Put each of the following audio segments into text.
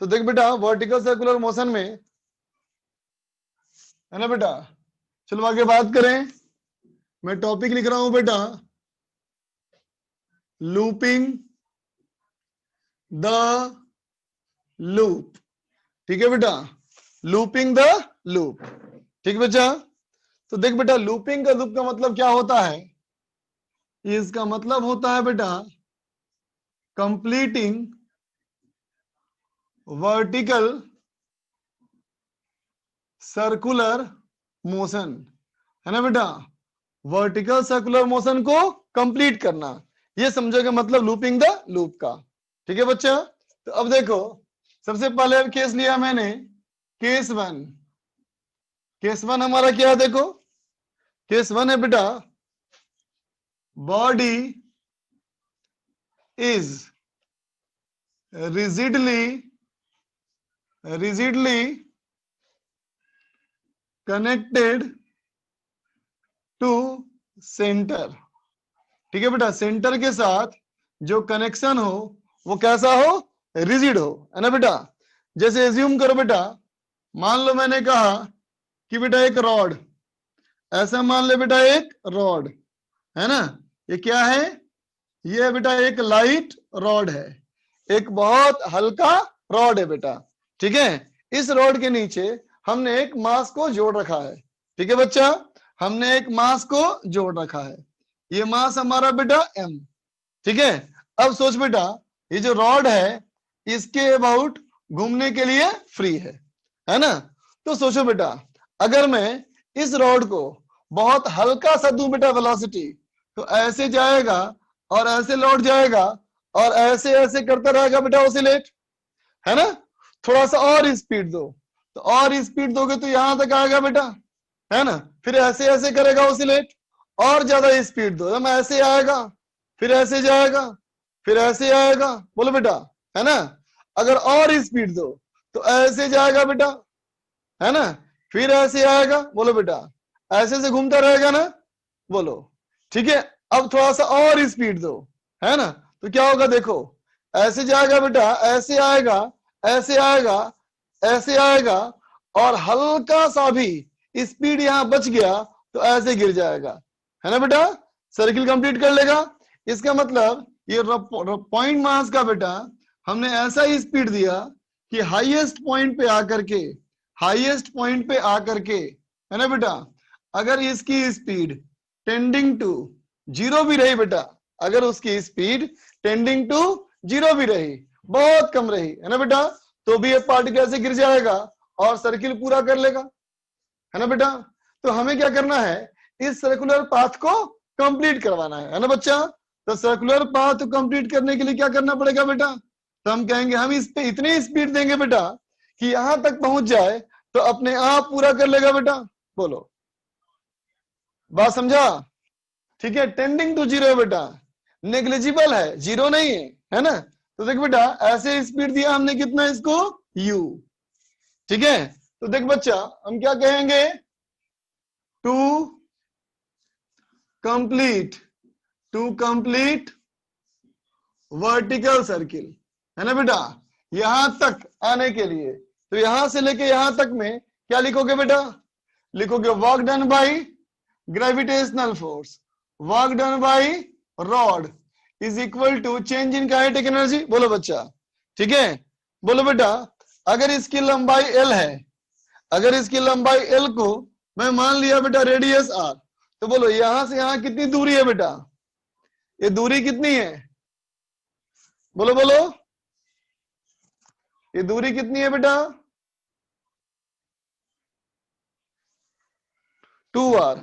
देख बेटा vertical circular motion में, है ना बेटा। चलो आगे बात करें, मैं टॉपिक लिख रहा हूं बेटा, लूपिंग द लूप। ठीक है बेटा, लूपिंग द लूप। ठीक बच्चा। तो देख बेटा लूपिंग का लूप का मतलब क्या होता है, इसका मतलब होता है बेटा कंप्लीटिंग वर्टिकल सर्कुलर मोशन, है ना बेटा। वर्टिकल सर्कुलर मोशन को कंप्लीट करना, ये समझोगे मतलब लूपिंग द लूप का। ठीक है बच्चा। तो अब देखो, सबसे पहले केस लिया मैंने, केस वन। केस वन हमारा क्या है, देखो केस वन है बेटा, body is rigidly connected to centre. ठीक है बेटा, सेंटर के साथ जो कनेक्शन हो वो कैसा हो, रिजिड हो, है ना बेटा। जैसे एज्यूम करो बेटा, मान लो मैंने कहा कि बेटा एक रॉड, ऐसा मान ले बेटा एक रॉड, है ना। ये क्या है, ये बेटा एक लाइट रॉड है, एक बहुत हल्का रॉड है बेटा। ठीक है, इस रॉड के नीचे हमने एक मास को जोड़ रखा है। ठीक है बच्चा, हमने एक मास को जोड़ रखा है, ये मास हमारा बेटा m। ठीक है, अब सोच बेटा ये जो रॉड है इसके अबाउट घूमने के लिए फ्री है ना। तो सोचो बेटा, अगर मैं इस रॉड को बहुत हल्का सा दूं बेटा वेलोसिटी, तो ऐसे जाएगा और ऐसे लौट जाएगा और ऐसे ऐसे करता रहेगा बेटा ऑसिलेट, है ना। थोड़ा सा और स्पीड दो, तो और स्पीड दोगे तो यहां तक आएगा बेटा, है ना। फिर ऐसे ऐसे करेगा ऑसिलेट, और ज्यादा स्पीड दो, हम ऐसे आएगा, फिर ऐसे जाएगा, फिर ऐसे आएगा, बोलो बेटा, है ना। अगर और स्पीड दो तो ऐसे जाएगा बेटा, है ना, फिर ऐसे आएगा, बोलो बेटा, ऐसे से घूमता रहेगा ना, बोलो। ठीक है, अब थोड़ा सा और स्पीड दो, है ना, तो क्या होगा देखो, ऐसे जाएगा बेटा, ऐसे आएगा, ऐसे आएगा, ऐसे आएगा, और हल्का सा भी स्पीड यहां बच गया तो ऐसे गिर जाएगा, है ना बेटा, सर्किल कंप्लीट कर लेगा। इसका मतलब ये पॉइंट मास का बेटा हमने ऐसा ही स्पीड दिया कि हाईएस्ट पॉइंट पे आकर के, हाईएस्ट पॉइंट पे आकर के, है ना बेटा, अगर इसकी स्पीड टेंडिंग टू जीरो भी रही बेटा, अगर उसकी स्पीड टेंडिंग टू जीरो भी रही, बहुत कम रही, है ना बेटा, तो भी ये पार्टिकल ऐसे गिर जाएगा और सर्किल पूरा कर लेगा, है ना बेटा। तो हमें क्या करना है, इस सर्कुलर पाथ को कंप्लीट करवाना है ना बच्चा। तो सर्कुलर पाथ कंप्लीट करने के लिए क्या करना पड़ेगा बेटा, तो हम कहेंगे हम इस पे इतनी स्पीड देंगे बेटा कि यहां तक पहुंच जाए तो अपने आप पूरा कर लेगा बेटा। बोलो, बात समझा। ठीक है, टेंडिंग टू जीरो है बेटा, नेग्लिजिबल है, जीरो नहीं है ना। तो देख बेटा ऐसे स्पीड दिया हमने कितना इसको, u। ठीक है, तो देख बच्चा हम क्या कहेंगे, to complete, to complete vertical circle, है ना बेटा, यहां तक आने के लिए, तो यहां से लेके यहां तक में क्या लिखोगे बेटा, लिखोगे work done by gravitational force, work done by rod is equal to change in kinetic energy. बोलो बच्चा, ठीक है, बोलो बेटा, अगर इसकी लंबाई l है, अगर इसकी लंबाई l को मैं मान लिया बेटा रेडियस r, तो बोलो यहां से यहां कितनी दूरी है बेटा, ये दूरी कितनी है, बोलो बोलो, ये दूरी कितनी है बेटा, 2r,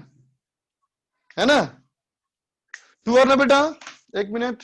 है ना, 2r ना बेटा। एक मिनट,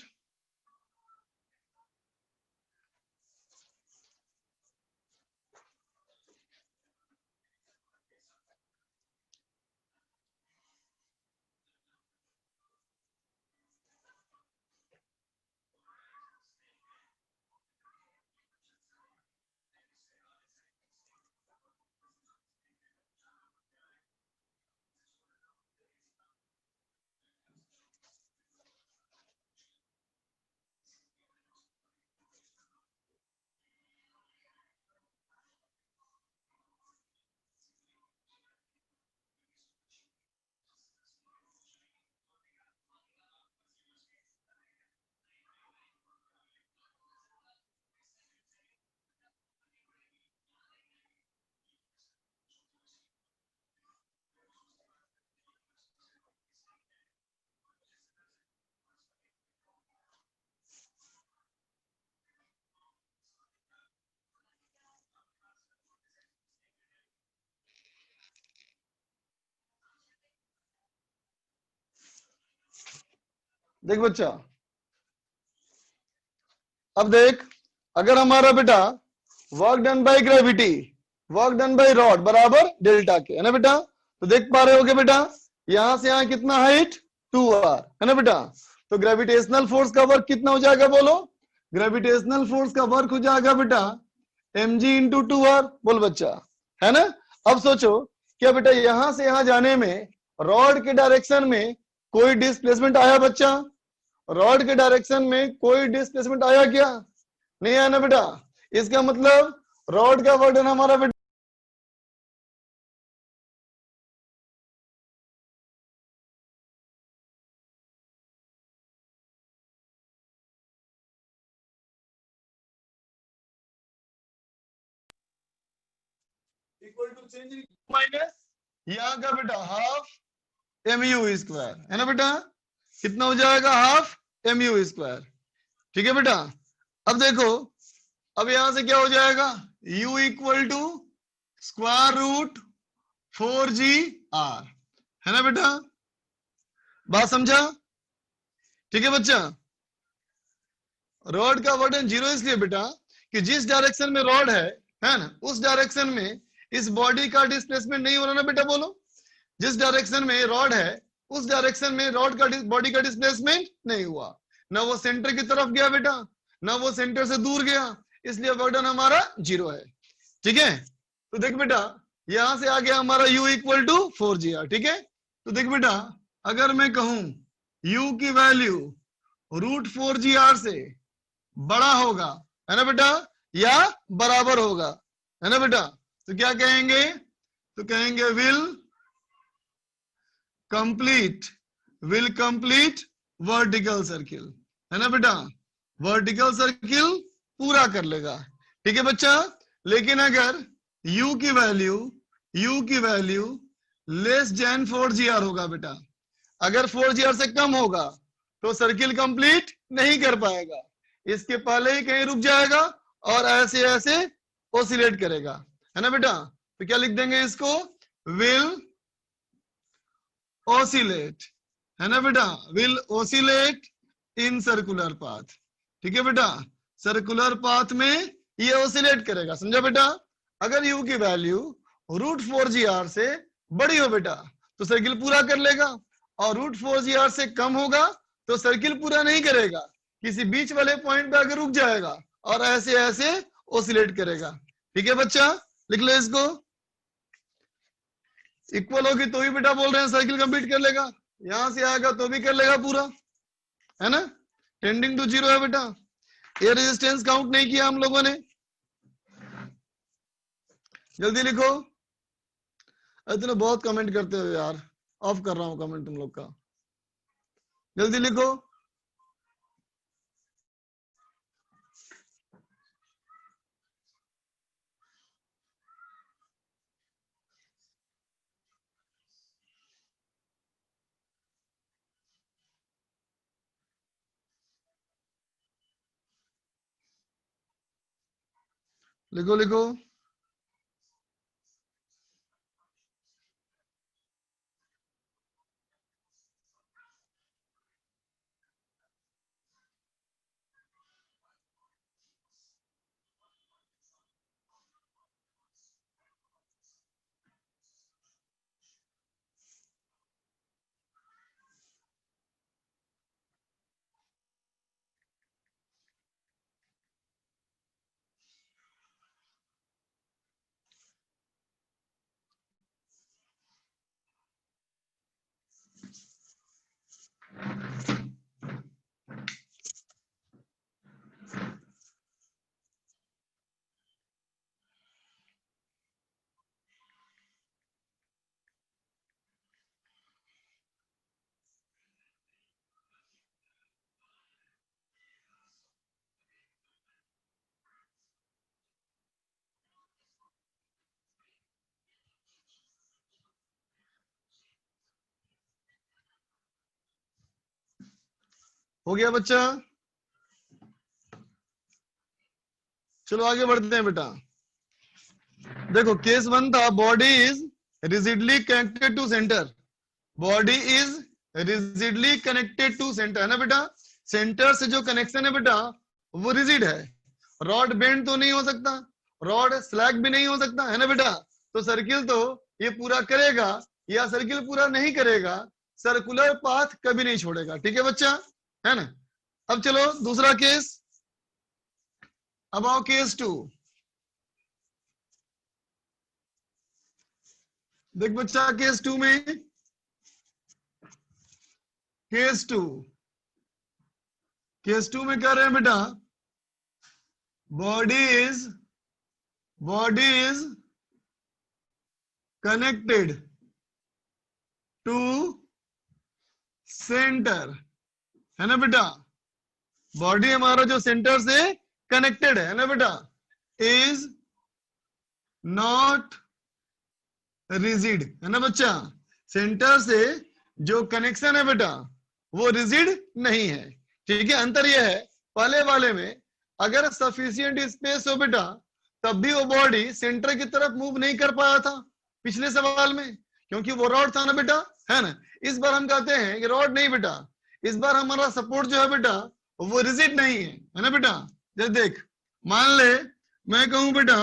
देख बच्चा, अब देख, अगर हमारा बेटा work done by gravity, work done bye rod बराबर डेल्टा के, है ना बेटा। तो देख पा रहे होगे बेटा, यहां से यहां कितना हाइट 2r, है ना बेटा। तो ग्रेविटेशनल फोर्स का वर्क कितना हो जाएगा बोलो, ग्रेविटेशनल फोर्स का वर्क हो जाएगा बेटा mg इंटू 2r, बोल बच्चा, है ना। अब सोचो क्या बेटा यहां से यहां जाने में रॉड के डायरेक्शन में कोई डिस्प्लेसमेंट आया बच्चा, रॉड के डायरेक्शन में कोई डिस्प्लेसमेंट आया क्या, नहीं आया ना बेटा। इसका मतलब रॉड का वर्क डन हमारा बेटा इक्वल टू चेंज माइनस यहाँ का बेटा हाफ mu स्क्वायर, है ना बेटा। कितना हो जाएगा, हाफ mu स्क्वायर, ठीक है बेटा। अब देखो, अब यहां से क्या हो जाएगा, u equal to square root 4gr, है ना बेटा। बात समझा, ठीक है बच्चा। रॉड का वर्क डन 0 इसलिए बेटा कि जिस डायरेक्शन में रॉड है ना, उस डायरेक्शन में इस बॉडी का डिस्प्लेसमेंट नहीं हो रहा ना बेटा, बोलो। जिस डायरेक्शन में रॉड है उस डायरेक्शन में रॉड का बॉडी का डिस्प्लेसमेंट नहीं हुआ, ना वो सेंटर की तरफ गया बेटा, ना वो सेंटर से दूर गया, इसलिए वर्क डन हमारा 0 है, ठीक है। तो देख बेटा यहां से आ गया हमारा u इक्वल टू 4gr, ठीक है। तो देख बेटा अगर मैं कहूं u की वैल्यू रूट 4gr से बड़ा होगा, है ना बेटा, या बराबर होगा, है ना बेटा, तो क्या कहेंगे, तो कहेंगे विल कंप्लीट वर्टिकल सर्किल, है ना बेटा, वर्टिकल सर्किल पूरा कर लेगा, ठीक है बच्चा। लेकिन अगर u की वैल्यू लेस देन 4gr होगा बेटा, अगर 4gr से कम होगा तो सर्किल कंप्लीट नहीं कर पाएगा, इसके पहले ही कहीं रुक जाएगा और ऐसे ऐसे ओसिलेट करेगा, है ना बेटा। तो क्या लिख देंगे इसको, विल ओसिलेट, है ना बेटा, will oscillate in circular path, ठीक है बेटा। सर्कुलर पाथ में ये ओसिलेट करेगा, समझा बेटा। अगर u की वैल्यू रूट 4gr से बड़ी हो बेटा तो सर्किल पूरा कर लेगा, और रूट 4gr से कम होगा तो सर्किल पूरा नहीं करेगा, किसी बीच वाले पॉइंट पे आकर रुक जाएगा और ऐसे ऐसे ओसिलेट करेगा, ठीक है बच्चा। लिख लो इसको, इक्वल होगी तो ही बेटा बोल रहे हैं सर्किल कंप्लीट कर लेगा, यहां से आएगा तो भी कर लेगा पूरा, है ना। टेंडिंग टू 0 है बेटा, एयर रेजिस्टेंस काउंट नहीं किया हम लोगों ने। जल्दी लिखो, इतने बहुत कमेंट करते हो यार, ऑफ कर रहा हूं कमेंट तुम लोग का, जल्दी लिखो। लिखो लिखो, हो गया बच्चा। चलो आगे बढ़ते हैं बेटा। देखो केस 1 था, body is rigidly connected to centre, body is rigidly connected to centre, है ना बेटा। सेंटर से जो कनेक्शन है बेटा वो रिजिड है। रॉड बेंड तो नहीं हो सकता, रॉड स्लैग भी नहीं हो सकता, है ना बेटा। तो सर्किल तो ये पूरा करेगा या सर्किल पूरा नहीं करेगा, सर्कुलर पाथ कभी नहीं छोड़ेगा। ठीक है बच्चा, है ना। अब चलो दूसरा केस, अब आओ केस 2। देख बच्चा केस 2 में, केस 2 में कह रहे हैं बेटा body is connected to centre, है ना बेटा। बॉडी हमारा जो सेंटर से कनेक्टेड है ना बेटा, इज नॉट रिजिड, है ना बच्चा। सेंटर से जो कनेक्शन है बेटा वो रिजिड नहीं है। ठीक है, अंतर यह है पहले वाले में अगर सफिशिएंट स्पेस हो बेटा तब भी वो बॉडी सेंटर की तरफ मूव नहीं कर पाया था पिछले सवाल में, क्योंकि वो रॉड था ना बेटा, है ना। इस बार हम कहते हैं कि रॉड नहीं बेटा, इस बार हमारा सपोर्ट जो है बेटा वो रिजिड नहीं है ना बेटा। जैसे देख, मान ले मैं कहूं बेटा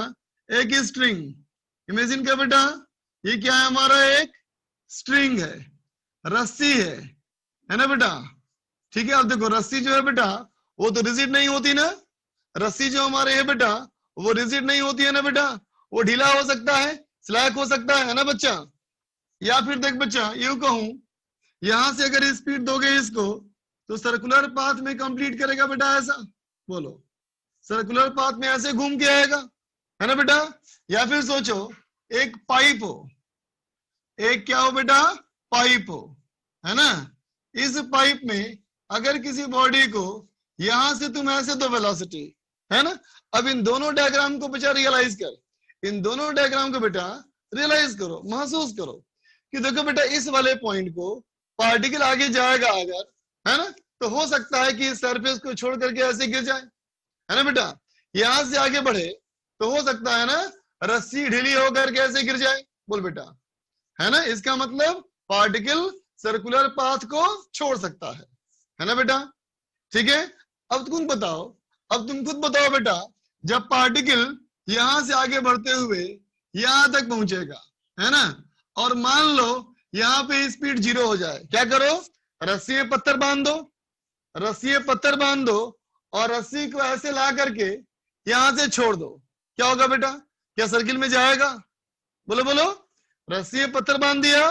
एक स्ट्रिंग, इमेजिन कर बेटा ये क्या है, हमारा एक स्ट्रिंग है, रस्सी है ना बेटा। ठीक है, अब देखो रस्सी जो है बेटा वो तो रिजिड नहीं होती ना, रस्सी जो हमारे है बेटा वो रिजिड नहीं होती है ना बेटा, वो ढीला हो सकता है, स्लैक हो सकता है ना बच्चा। या फिर देख बच्चा यूं कहूं, यहां से अगर स्पीड दोगे इसको तो सर्कुलर पाथ में कंप्लीट करेगा बेटा, ऐसा बोलो, सर्कुलर पाथ में ऐसे घूम के आएगा, है ना बेटा। या फिर सोचो एक पाइप हो, एक क्या हो बेटा, पाइप हो, है ना। इस पाइप में अगर किसी बॉडी को यहां से तुम ऐसे दो वेलोसिटी, है ना। अब इन दोनों डायग्राम को बेटा रियलाइज कर, इन दोनों डायग्राम को बेटा रियलाइज करो, महसूस करो कि देखो बेटा इस वाले पॉइंट को पार्टिकल आगे जाएगा अगर, है ना, तो हो सकता है कि इस सरफेस को छोड़ करके ऐसे गिर जाए, है ना बेटा। यहां से आगे बढ़े तो हो सकता है ना रस्सी ढीली होकर के ऐसे गिर जाए, बोल बेटा, है ना। इसका मतलब पार्टिकल सर्कुलर पाथ को छोड़ सकता है ना बेटा। ठीक है, अब तुम बताओ, अब तुम खुद बताओ बेटा, जब पार्टिकल यहां से आगे बढ़ते हुए यहां तक पहुंचेगा, है ना, और मान लो यहां पे स्पीड 0 हो जाए, क्या करो, रस्सी में पत्थर बांध दो, रस्सी में पत्थर बांध दो और रस्सी को ऐसे ला करके यहां से छोड़ दो, क्या होगा बेटा, क्या सर्किल में जाएगा, बोलो बोलो। रस्सी में पत्थर बांध दिया,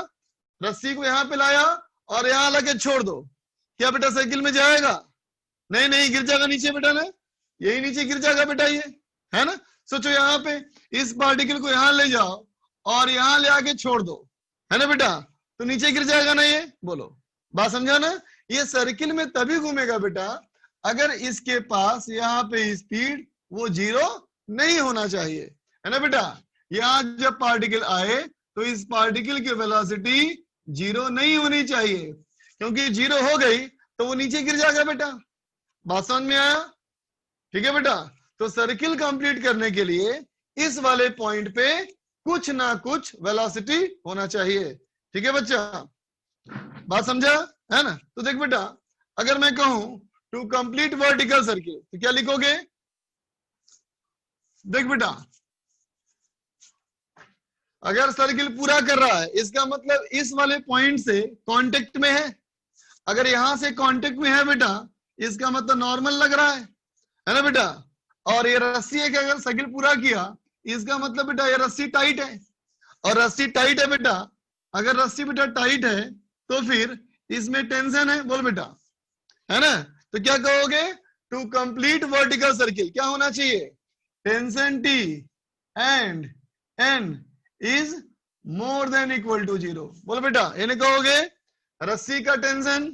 रस्सी को यहाँ पे लाया और यहाँ लाके छोड़ दो, क्या बेटा सर्किल में जाएगा, नहीं नहीं गिर जाएगा नीचे बेटा ना, यही नीचे गिर जाएगा बेटा ये, है ना। सोचो यहाँ पे इस पार्टिकल को यहाँ ले जाओ और यहाँ ले आके छोड़ दो, है ना बेटा, तो नीचे गिर जाएगा ना ये, बोलो, बात समझा ना। ये सर्किल में तभी घूमेगा बेटा अगर इसके पास यहाँ पे स्पीड वो 0 नहीं होना चाहिए, है ना बेटा। यहाँ जब पार्टिकल आए तो इस पार्टिकल की वेलोसिटी 0 नहीं होनी चाहिए, क्योंकि 0 हो गई तो वो नीचे गिर जाएगा बेटा, बात समझ में आया। ठीक है बेटा, तो सर्किल कंप्लीट करने के लिए इस वाले पॉइंट पे कुछ ना कुछ वेलोसिटी होना चाहिए। ठीक है बच्चा, बात समझा, है ना। तो देख बेटा अगर मैं कहूं टू कंप्लीट वर्टिकल सर्किल तो क्या लिखोगे, देख बेटा अगर सर्किल पूरा कर रहा है इसका मतलब इस वाले पॉइंट से कांटेक्ट में है, अगर यहां से कांटेक्ट में है बेटा इसका मतलब नॉर्मल लग रहा है ना बेटा। और ये रस्सी है कि अगर सर्किल पूरा किया इसका मतलब बेटा ये रस्सी टाइट है, और रस्सी टाइट है बेटा, अगर रस्सी बेटा टाइट है तो फिर इसमें टेंशन है, बोल बेटा, है ना। तो क्या कहोगे, टू कंप्लीट वर्टिकल सर्किल क्या होना चाहिए, tension T and N is more than equal to 0, बोल बेटा, इन्हें कहोगे रस्सी का टेंशन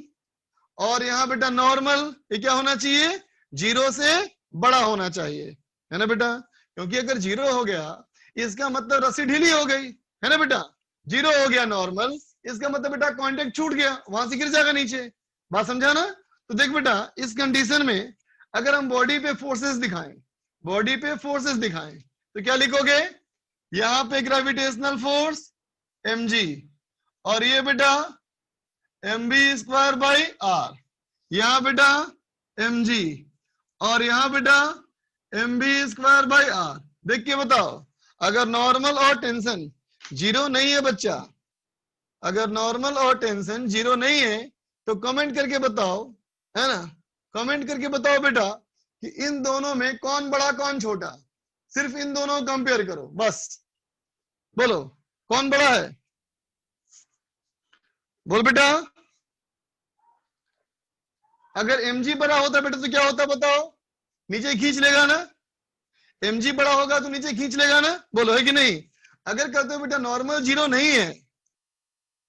और यहाँ बेटा नॉर्मल ये क्या होना चाहिए, 0 से बड़ा होना चाहिए, है ना बेटा। क्योंकि अगर 0 हो गया इसका मतलब रस्सी ढीली हो गई, है ना बेटा, 0 हो गया नॉर्मल इसका मतलब बेटा कांटेक्ट छूट गया, वहां से गिर जाएगा नीचे, बात समझा ना। तो देख बेटा इस कंडीशन में अगर हम बॉडी पे फोर्सेस दिखाएं, बॉडी पे फोर्सेस दिखाएं तो क्या लिखोगे, यहाँ पे ग्रेविटेशनल फोर्स mg और ये बेटा mv²/r, यहाँ बेटा mg और यहाँ बेटा mv²/r। देख के बताओ, अगर नॉर्मल और टेंशन जीरो नहीं है बच्चा, अगर नॉर्मल और टेंशन जीरो नहीं है तो कमेंट करके बताओ, है ना, कमेंट करके बताओ बेटा कि इन दोनों में कौन बड़ा कौन छोटा, सिर्फ इन दोनों को कंपेयर करो बस। बोलो कौन बड़ा है, बोल बेटा। अगर mg बड़ा होता बेटा तो क्या होता बताओ, नीचे खींच लेगा ना, mg बड़ा होगा तो नीचे खींच लेगा ना, बोलो है कि नहीं। अगर कहते हो बेटा नॉर्मल जीरो नहीं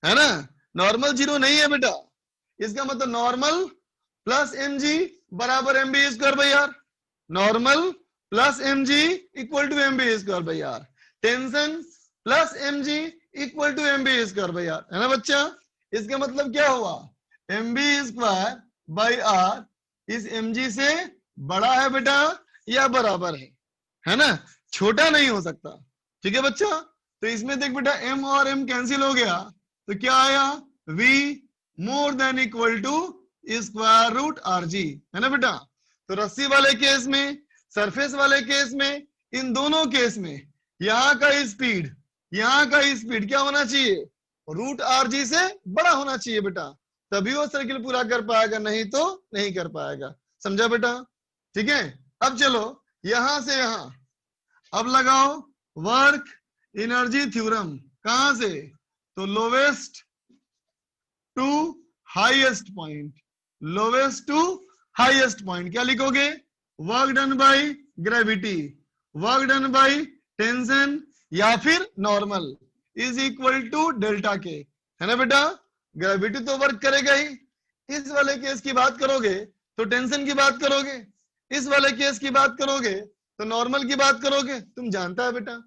है ना, नॉर्मल जीरो नहीं है बेटा, इसका मतलब नॉर्मल प्लस mg बराबर mv²/r, normal plus mg equal to mv²/r, tension plus mg equal to mv²/r, है ना बच्चा। इसका मतलब क्या हुआ, mv²/r इस mg से बड़ा है बेटा या बराबर है ना, छोटा नहीं हो सकता। ठीक है बच्चा, तो इसमें देख बेटा m और m कैंसिल हो गया तो क्या आया, v more than equal to √rg, है ना बेटा। तो रस्सी वाले केस में, सरफेस वाले केस में, इन दोनों केस में यहाँ का स्पीड क्या होना चाहिए, √rg से बड़ा होना चाहिए बेटा, तभी वो सर्किल पूरा कर पाएगा, नहीं तो नहीं कर पाएगा। समझा बेटा, ठीक है। अब चलो यहां से यहां, अब लगाओ वर्क एनर्जी थ्योरम, कहां से, तो lowest to highest point, lowest to highest point क्या लिखोगे, work done by gravity, work done by tension या फिर normal is equal to delta K, है ना बेटा। ग्रेविटी तो वर्क करेगा ही, इस वाले केस की बात करोगे तो टेंशन की बात करोगे, इस वाले केस की बात करोगे तो नॉर्मल की बात करोगे। तुम जानता है बेटा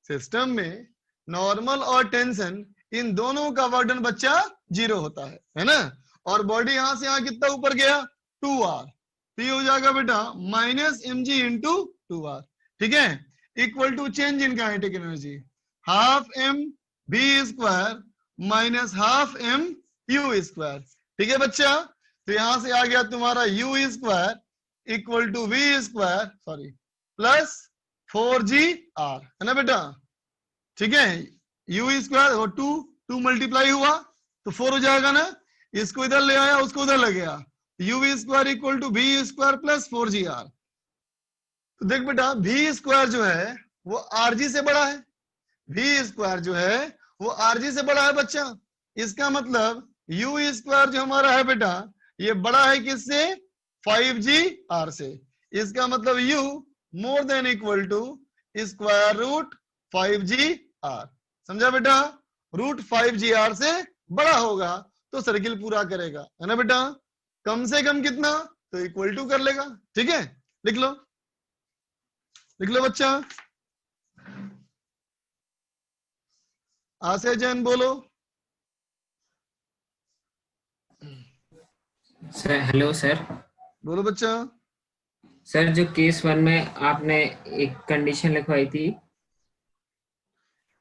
सिस्टम में नॉर्मल और टेंशन इन दोनों का वर्डन बच्चा जीरो होता है ना। और बॉडी यहां से यहां कितना ऊपर गया 2r, तो ये हो जाएगा बेटा -mg इंटू 2r, ठीक है, equal to change in kinetic energy half m v² minus half m u², ठीक है बच्चा। तो यहां से आ गया तुम्हारा u² equal to v² sorry plus 4gr, है ना बेटा, ठीक है। u² और 2 मल्टीप्लाई हुआ तो 4 हो जाएगा ना, इसको इधर ले आया उसको उधर ले गया, u² equal to v² plus 4gr। तो देख बेटा v² जो है वो rg से बड़ा है, v² जो है वो rg से बड़ा है बच्चा। इसका मतलब u² जो हमारा है बेटा ये बड़ा है किससे, 5gr से। इसका मतलब u more than equal to square root 5gr, समझा बेटा। √5gr से बड़ा होगा तो सर्किल पूरा करेगा, है ना बेटा। कम से कम कितना, तो इक्वल टू कर लेगा, ठीक है। लिख लो, लिख लो बच्चा। आशय जैन बोलो। Sir hello sir. बोलो बच्चा। सर जो केस 1 में आपने एक कंडीशन लिखवाई थी,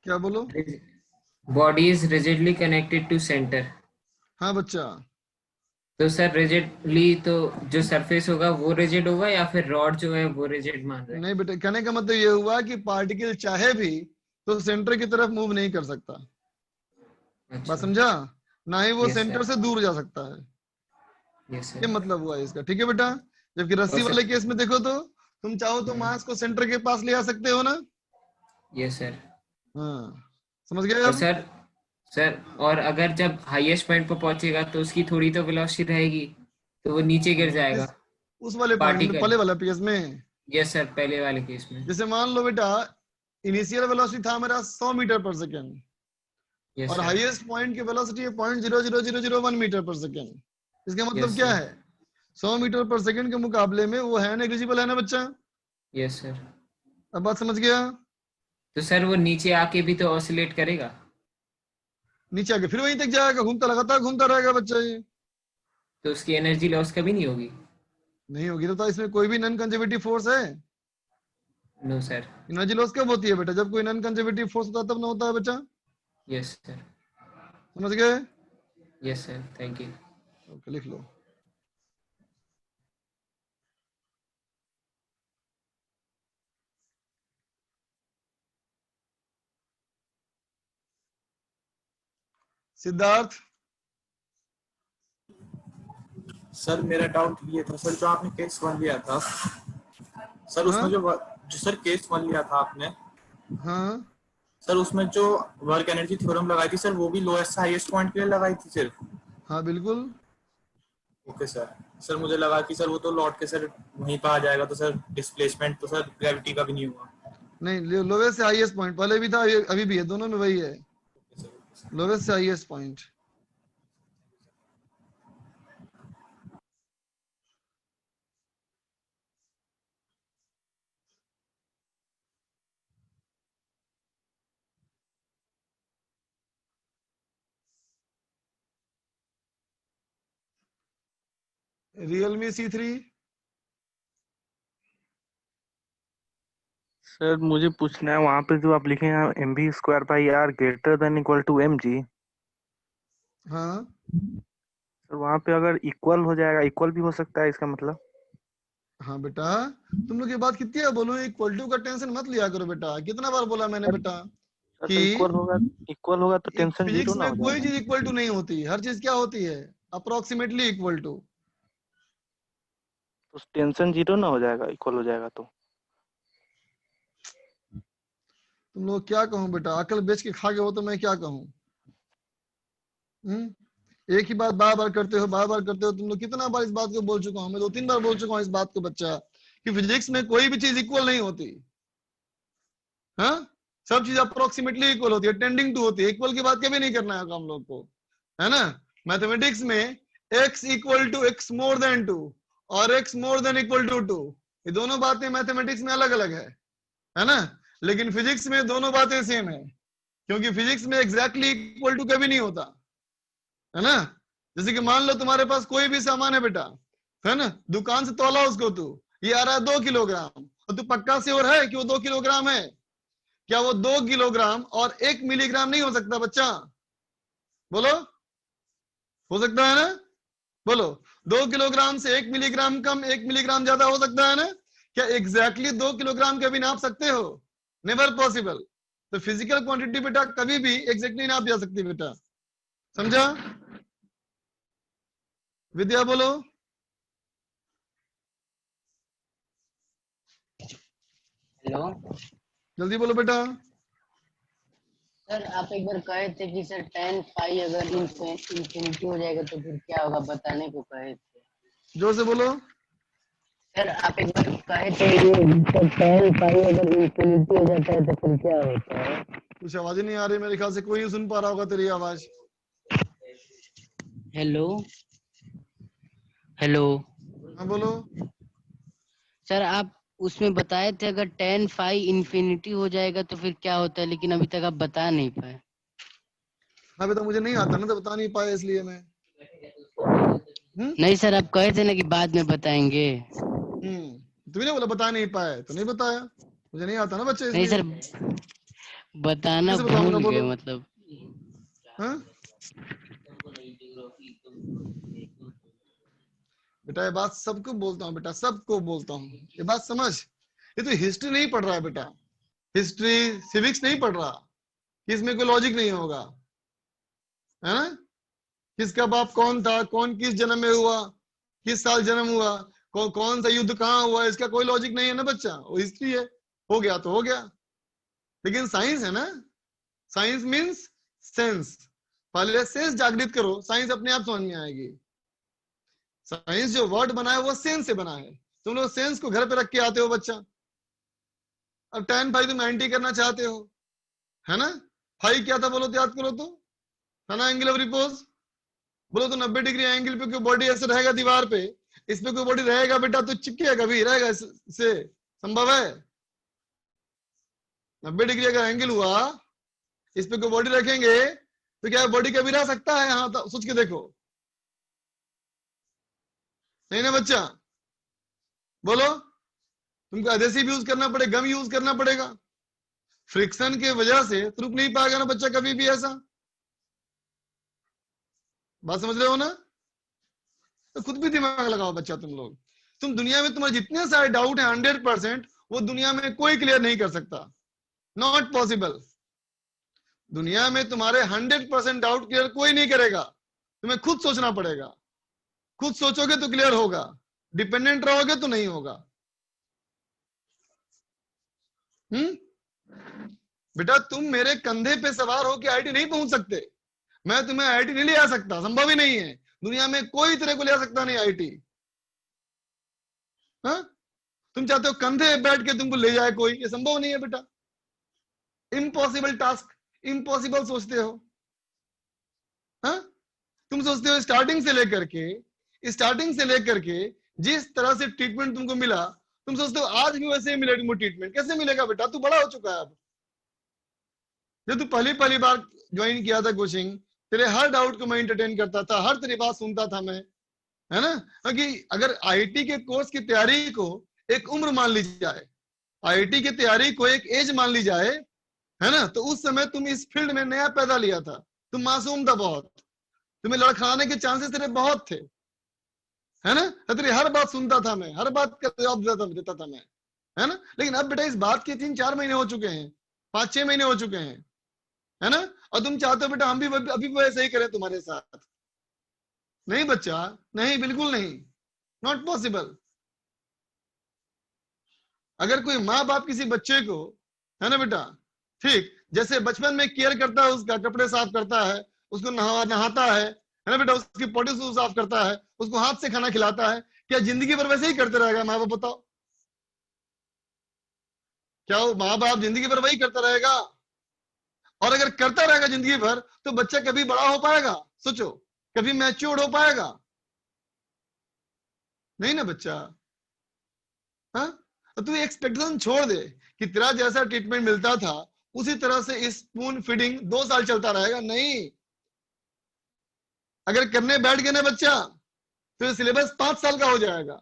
क्या बोलो। Body is rigidly connected to centre. हाँ बच्चा। तो सर रिजिडली तो जो सरफेस होगा वो रिजिड होगा या फिर रॉड जो है वो रिजिड मान रहे हैं? नहीं बेटा, कहने का मतलब ये हुआ कि पार्टिकल चाहे भी तो सेंटर की तरफ मूव नहीं कर सकता, अच्छा। बात समझा, ना ही वो यस सेंटर सर, से दूर जा सकता है, यस ये सर। मतलब हुआ इसका, ठीक है बेटा। जबकि रस्सी और वाले सर, केस में देखो तो तुम चाहो तो मास को सेंटर के पास ले आ सकते हो ना। Yes sir. हाँ समझ गए और अब। सर, सर और अगर जब हाईएस्ट पॉइंट पर पहुंचेगा तो उसकी थोड़ी तो वेलोसिटी रहेगी, तो वो नीचे गिर जाएगा किस, उस वाले पॉइंट में, पार्टिकल। पहले वाला केस में। यस सर, पहले वाले केस में। जैसे मान लो बेटा इनिशियल वेलोसिटी था मेरा 100 मीटर पर सेकेंड यस और सर, हाईएस्ट पॉइंट की वेलोसिटी है 0.00001 मीटर पर सेकेंड। इसका मतलब यस क्या सर, है, 100 मीटर पर सेकंड के मुकाबले में वो है नेग्लिजिबल, है ना बच्चा। Yes sir. अब बात समझ गया। तो सर वो नीचे आके भी तो ऑसिलेट करेगा? नीचे आके फिर वहीं तक जाएगा, घूमता लगातार घूमता रहेगा बच्चा ये। तो उसकी एनर्जी लॉस कभी नहीं होगी? नहीं होगी तो इसमें कोई भी नॉन कंजर्वेटिव फोर्स है। No sir. एनर्जी लॉस कब होती है बेटा, जब कोई नॉन कंजर्वेटिव फोर्स होता है तब ना होता है बच्चा, यस सर। समझ गए। Yes sir, thank you. Okay, लिख लो। सिद्धार्थ, सर मेरा डाउट ये था सर, जो आपने केस 1 लिया था सर, हाँ उसमें जो सर केस 1 लिया था आपने हाँ सर, उसमें जो वर्क एनर्जी थ्योरम लगाई थी सर, वो भी लोएस्ट से हाईएस्ट पॉइंट के लिए लगाई थी सिर्फ? हाँ बिल्कुल। Okay sir. सर मुझे लगा कि सर वो तो लौट के सर वहीं पर आ जाएगा, तो सर डिस्प्लेसमेंट तो सर ग्रेविटी का भी नहीं हुआ। नहीं, लोवेस्ट से हाईएस्ट पॉइंट पहले भी था, अभी भी है, दोनों में वही है, ओके सर। लोवेस्ट से highest point. Realme C3, sir मुझे पूछना है, वहाँ पे जो आप लिखे हैं mv²/r greater than equal to mg, हाँ सर वहाँ पे अगर इक्वल हो जाएगा, इक्वल भी हो सकता है इसका मतलब? हाँ बेटा, तुम लोग ये बात कितनी है बोलो, इक्वल टू का टेंशन मत लिया करो बेटा, कितना बार बोला मैंने बेटा सर तो कि इक्वल होगा तो टेंशन जीरो फिजिक्स ना में हो कोई जाएगा? चीज इक्वल टू नहीं होती, हर चीज क्या होती है, अप्रोक्सीमेटली इक्वल टू। तो टेंशन जीरो ना हो जाएगा इक्वल हो जाएगा तो? तुम लोग क्या कहूँ बेटा, अकल बेच के खा गए हो तो मैं क्या कहूँ। एक ही बात बार बार करते हो, बार बार करते हो, तुम लोग कितना बार इस बात को बोल चुका हूँ मैं, 2-3 बार बोल चुका हूँ इस बात को बच्चा, कि फिजिक्स में कोई भी चीज इक्वल नहीं होती। हाँ, सब चीज अप्रोक्सीमेटली इक्वल होती है, टेंडिंग टू होती है, इक्वल की बात कभी नहीं करना है हम लोग को, है ना। मैथमेटिक्स में x equal to x more than 2 और x more than equal to 2, ये दोनों बातें मैथमेटिक्स में अलग अलग है ना। लेकिन फिजिक्स में दोनों बातें सेम है, क्योंकि फिजिक्स में एग्जैक्टली इक्वल टू कभी नहीं होता, है ना। जैसे कि मान लो तुम्हारे पास कोई भी सामान है बेटा, है ना, दुकान से तौला उसको तू, ये आ रहा है 2 किलोग्राम, और तू पक्का श्योर है कि वो 2 किलोग्राम है? क्या वो 2 किलोग्राम और 1 मिलीग्राम नहीं हो सकता बच्चा? बोलो, हो सकता है ना? बोलो, 2 किलोग्राम से 1 मिलीग्राम कम, 1 मिलीग्राम ज्यादा हो सकता है ना? क्या एग्जैक्टली 2 किलोग्राम कभी नाप सकते हो? Never possible. तो फिजिकल क्वांटिटी बेटा कभी भी एग्जैक्टली नाप जा सकती बेटा, समझा? विद्या बोलो। हेलो जल्दी बोलो बेटा। सर, आप एक बार कहे थे कि सर tan पाई अगर इंफिनिटी हो जाएगा तो फिर क्या होगा, बताने को कहे थे। जोर से बोलो। सर आप एक बार कहे थे कि tan पाई अगर इंफिनिटी हो जाता है तो फिर क्या होता है। कुछ आवाज ही नहीं आ रही, मेरे ख्याल से कोई नहीं सुन पा रहा होगा तेरी आवाज। हेलो हेलो हाँ बोलो। सर, आप उसमें बताए थे अगर tan फाई इंफिनिटी हो जाएगा तो फिर क्या होता है, लेकिन अभी तक आप बता नहीं पाए। हाँ बेटा, मुझे नहीं आता ना, तो बता नहीं पाया इसलिए मैं। नहीं सर, आप कहे थे ना कि बाद में बताएंगे। तूने बोला बता नहीं पाए तो नहीं बताया, मुझे नहीं आता ना बच्चे नहीं इसलिए। सर, बताना कैसे बताऊंगा भूल गए बोलो। मतलब। हाँ बेटा, ये बात सबको बोलता हूँ बेटा, सबको बोलता हूँ, ये बात समझ। ये तो हिस्ट्री नहीं पढ़ रहा है बेटा, हिस्ट्री सिविक्स नहीं पढ़ रहा, इसमें कोई लॉजिक नहीं होगा, है ना। किसका बाप कौन था, कौन किस जन्म में हुआ, किस साल जन्म हुआ, कौन सा युद्ध कहाँ हुआ, इसका कोई लॉजिक नहीं है ना बच्चा, वो हिस्ट्री है, हो गया तो हो गया। लेकिन साइंस है ना, साइंस मीन्स सेंस, पहले सेंस जागृत करो, साइंस अपने आप समझ में आएगी। साइंस जो वर्ड बना है वो सेंस से बना है, तुम लोग सेंस को घर पे रख के आते हो बच्चा। अब tan फाइव तुम 90 करना चाहते हो, है ना। फाइव क्या था बोलो तो याद करो तो, है ना, एंगल ऑफ रिपोज। बोलो तो 90 डिग्री एंगल पे कोई बॉडी ऐसे रहेगा दीवार पे, इस पे कोई बॉडी रहेगा बेटा तो चिपकेगा कभी, रहेगा इससे संभव है? 90 डिग्री अगर एंगल हुआ, इस पे कोई बॉडी रखेंगे तो क्या बॉडी कभी रह सकता है? हाँ, सोच के देखो, नहीं ना बच्चा। बोलो, तुमको एडहेसिव यूज करना पड़ेगा, गम यूज करना पड़ेगा, फ्रिक्शन के वजह से तो रुक नहीं पाएगा ना बच्चा कभी भी ऐसा। बात समझ रहे हो ना? तो खुद भी दिमाग लगाओ बच्चा तुम लोग। तुम दुनिया में तुम्हारे जितने सारे डाउट है 100% वो दुनिया में कोई क्लियर नहीं कर सकता, नॉट पॉसिबल। दुनिया में तुम्हारे 100% डाउट क्लियर कोई नहीं करेगा, तुम्हें खुद सोचना पड़ेगा। खुद सोचोगे तो क्लियर होगा, डिपेंडेंट रहोगे तो नहीं होगा। बेटा तुम मेरे कंधे पे सवार होकर आईआईटी नहीं पहुंच सकते, मैं तुम्हें आईआईटी नहीं ले आ सकता, संभव ही नहीं है। दुनिया में कोई तेरे को ले आ सकता नहीं आईआईटी। तुम चाहते हो कंधे पे बैठ के तुमको ले जाए कोई, ये संभव नहीं है बेटा। इम्पॉसिबल टास्क, इम्पॉसिबल सोचते हो। तुम सोचते हो स्टार्टिंग से लेकर के जिस तरह से ट्रीटमेंट तुमको मिला, तुम सोचते हो आज भी वैसे ही मिलेगा तुमको ट्रीटमेंट। कैसे मिलेगा बेटा? तू बड़ा हो चुका है अब। जब तू पहली बार ज्वाइन किया था कोचिंग, तेरे हर डाउट को मैं एंटरटेन करता था, हर तेरी बात सुनता था मैं, है ना? क्योंकि अगर आईआईटी के कोर्स की तैयारी को एक उम्र मान ली जाए, आईआईटी की तैयारी को एक एज मान ली जाए, है ना, तो उस समय तुम इस फील्ड में नया पैदा लिया था, तुम मासूम था बहुत, तुम्हें लड़खड़ाने के चांसेस तेरे बहुत थे, है ना? तेरी हर बात सुनता था मैं, हर बात का जवाब देता था मैं, है ना? लेकिन अब बेटा इस बात के 3-4 महीने हो चुके हैं, 5-6 महीने हो चुके हैं, है ना? और तुम चाहते हो बेटा हम भी अभी वैसे ही करें तुम्हारे साथ। नहीं बच्चा, नहीं, बिल्कुल नहीं, नॉट पॉसिबल। अगर कोई माँ बाप किसी बच्चे को, है ना बेटा, ठीक जैसे बचपन में केयर करता है, उसका कपड़े साफ करता है, उसको नहाता है ना बेटा, उसकी पॉटी साफ करता है, उसको हाथ से खाना खिलाता है, क्या जिंदगी भर वैसे ही करते रहेगा माँ बाप? बताओ, क्या वो माँ बाप जिंदगी भर वही करता रहेगा? और अगर करता रहेगा जिंदगी भर तो बच्चा कभी बड़ा हो पाएगा? सोचो, कभी मैच्योर हो पाएगा? नहीं ना बच्चा। हाँ, तो तू एक्सपेक्टेशन छोड़ दे कि तेरा जैसा ट्रीटमेंट मिलता था उसी तरह से स्पून फीडिंग 2 साल चलता रहेगा। नहीं, अगर करने बैठ गए ना बच्चा तो सिलेबस 5 साल का हो जाएगा।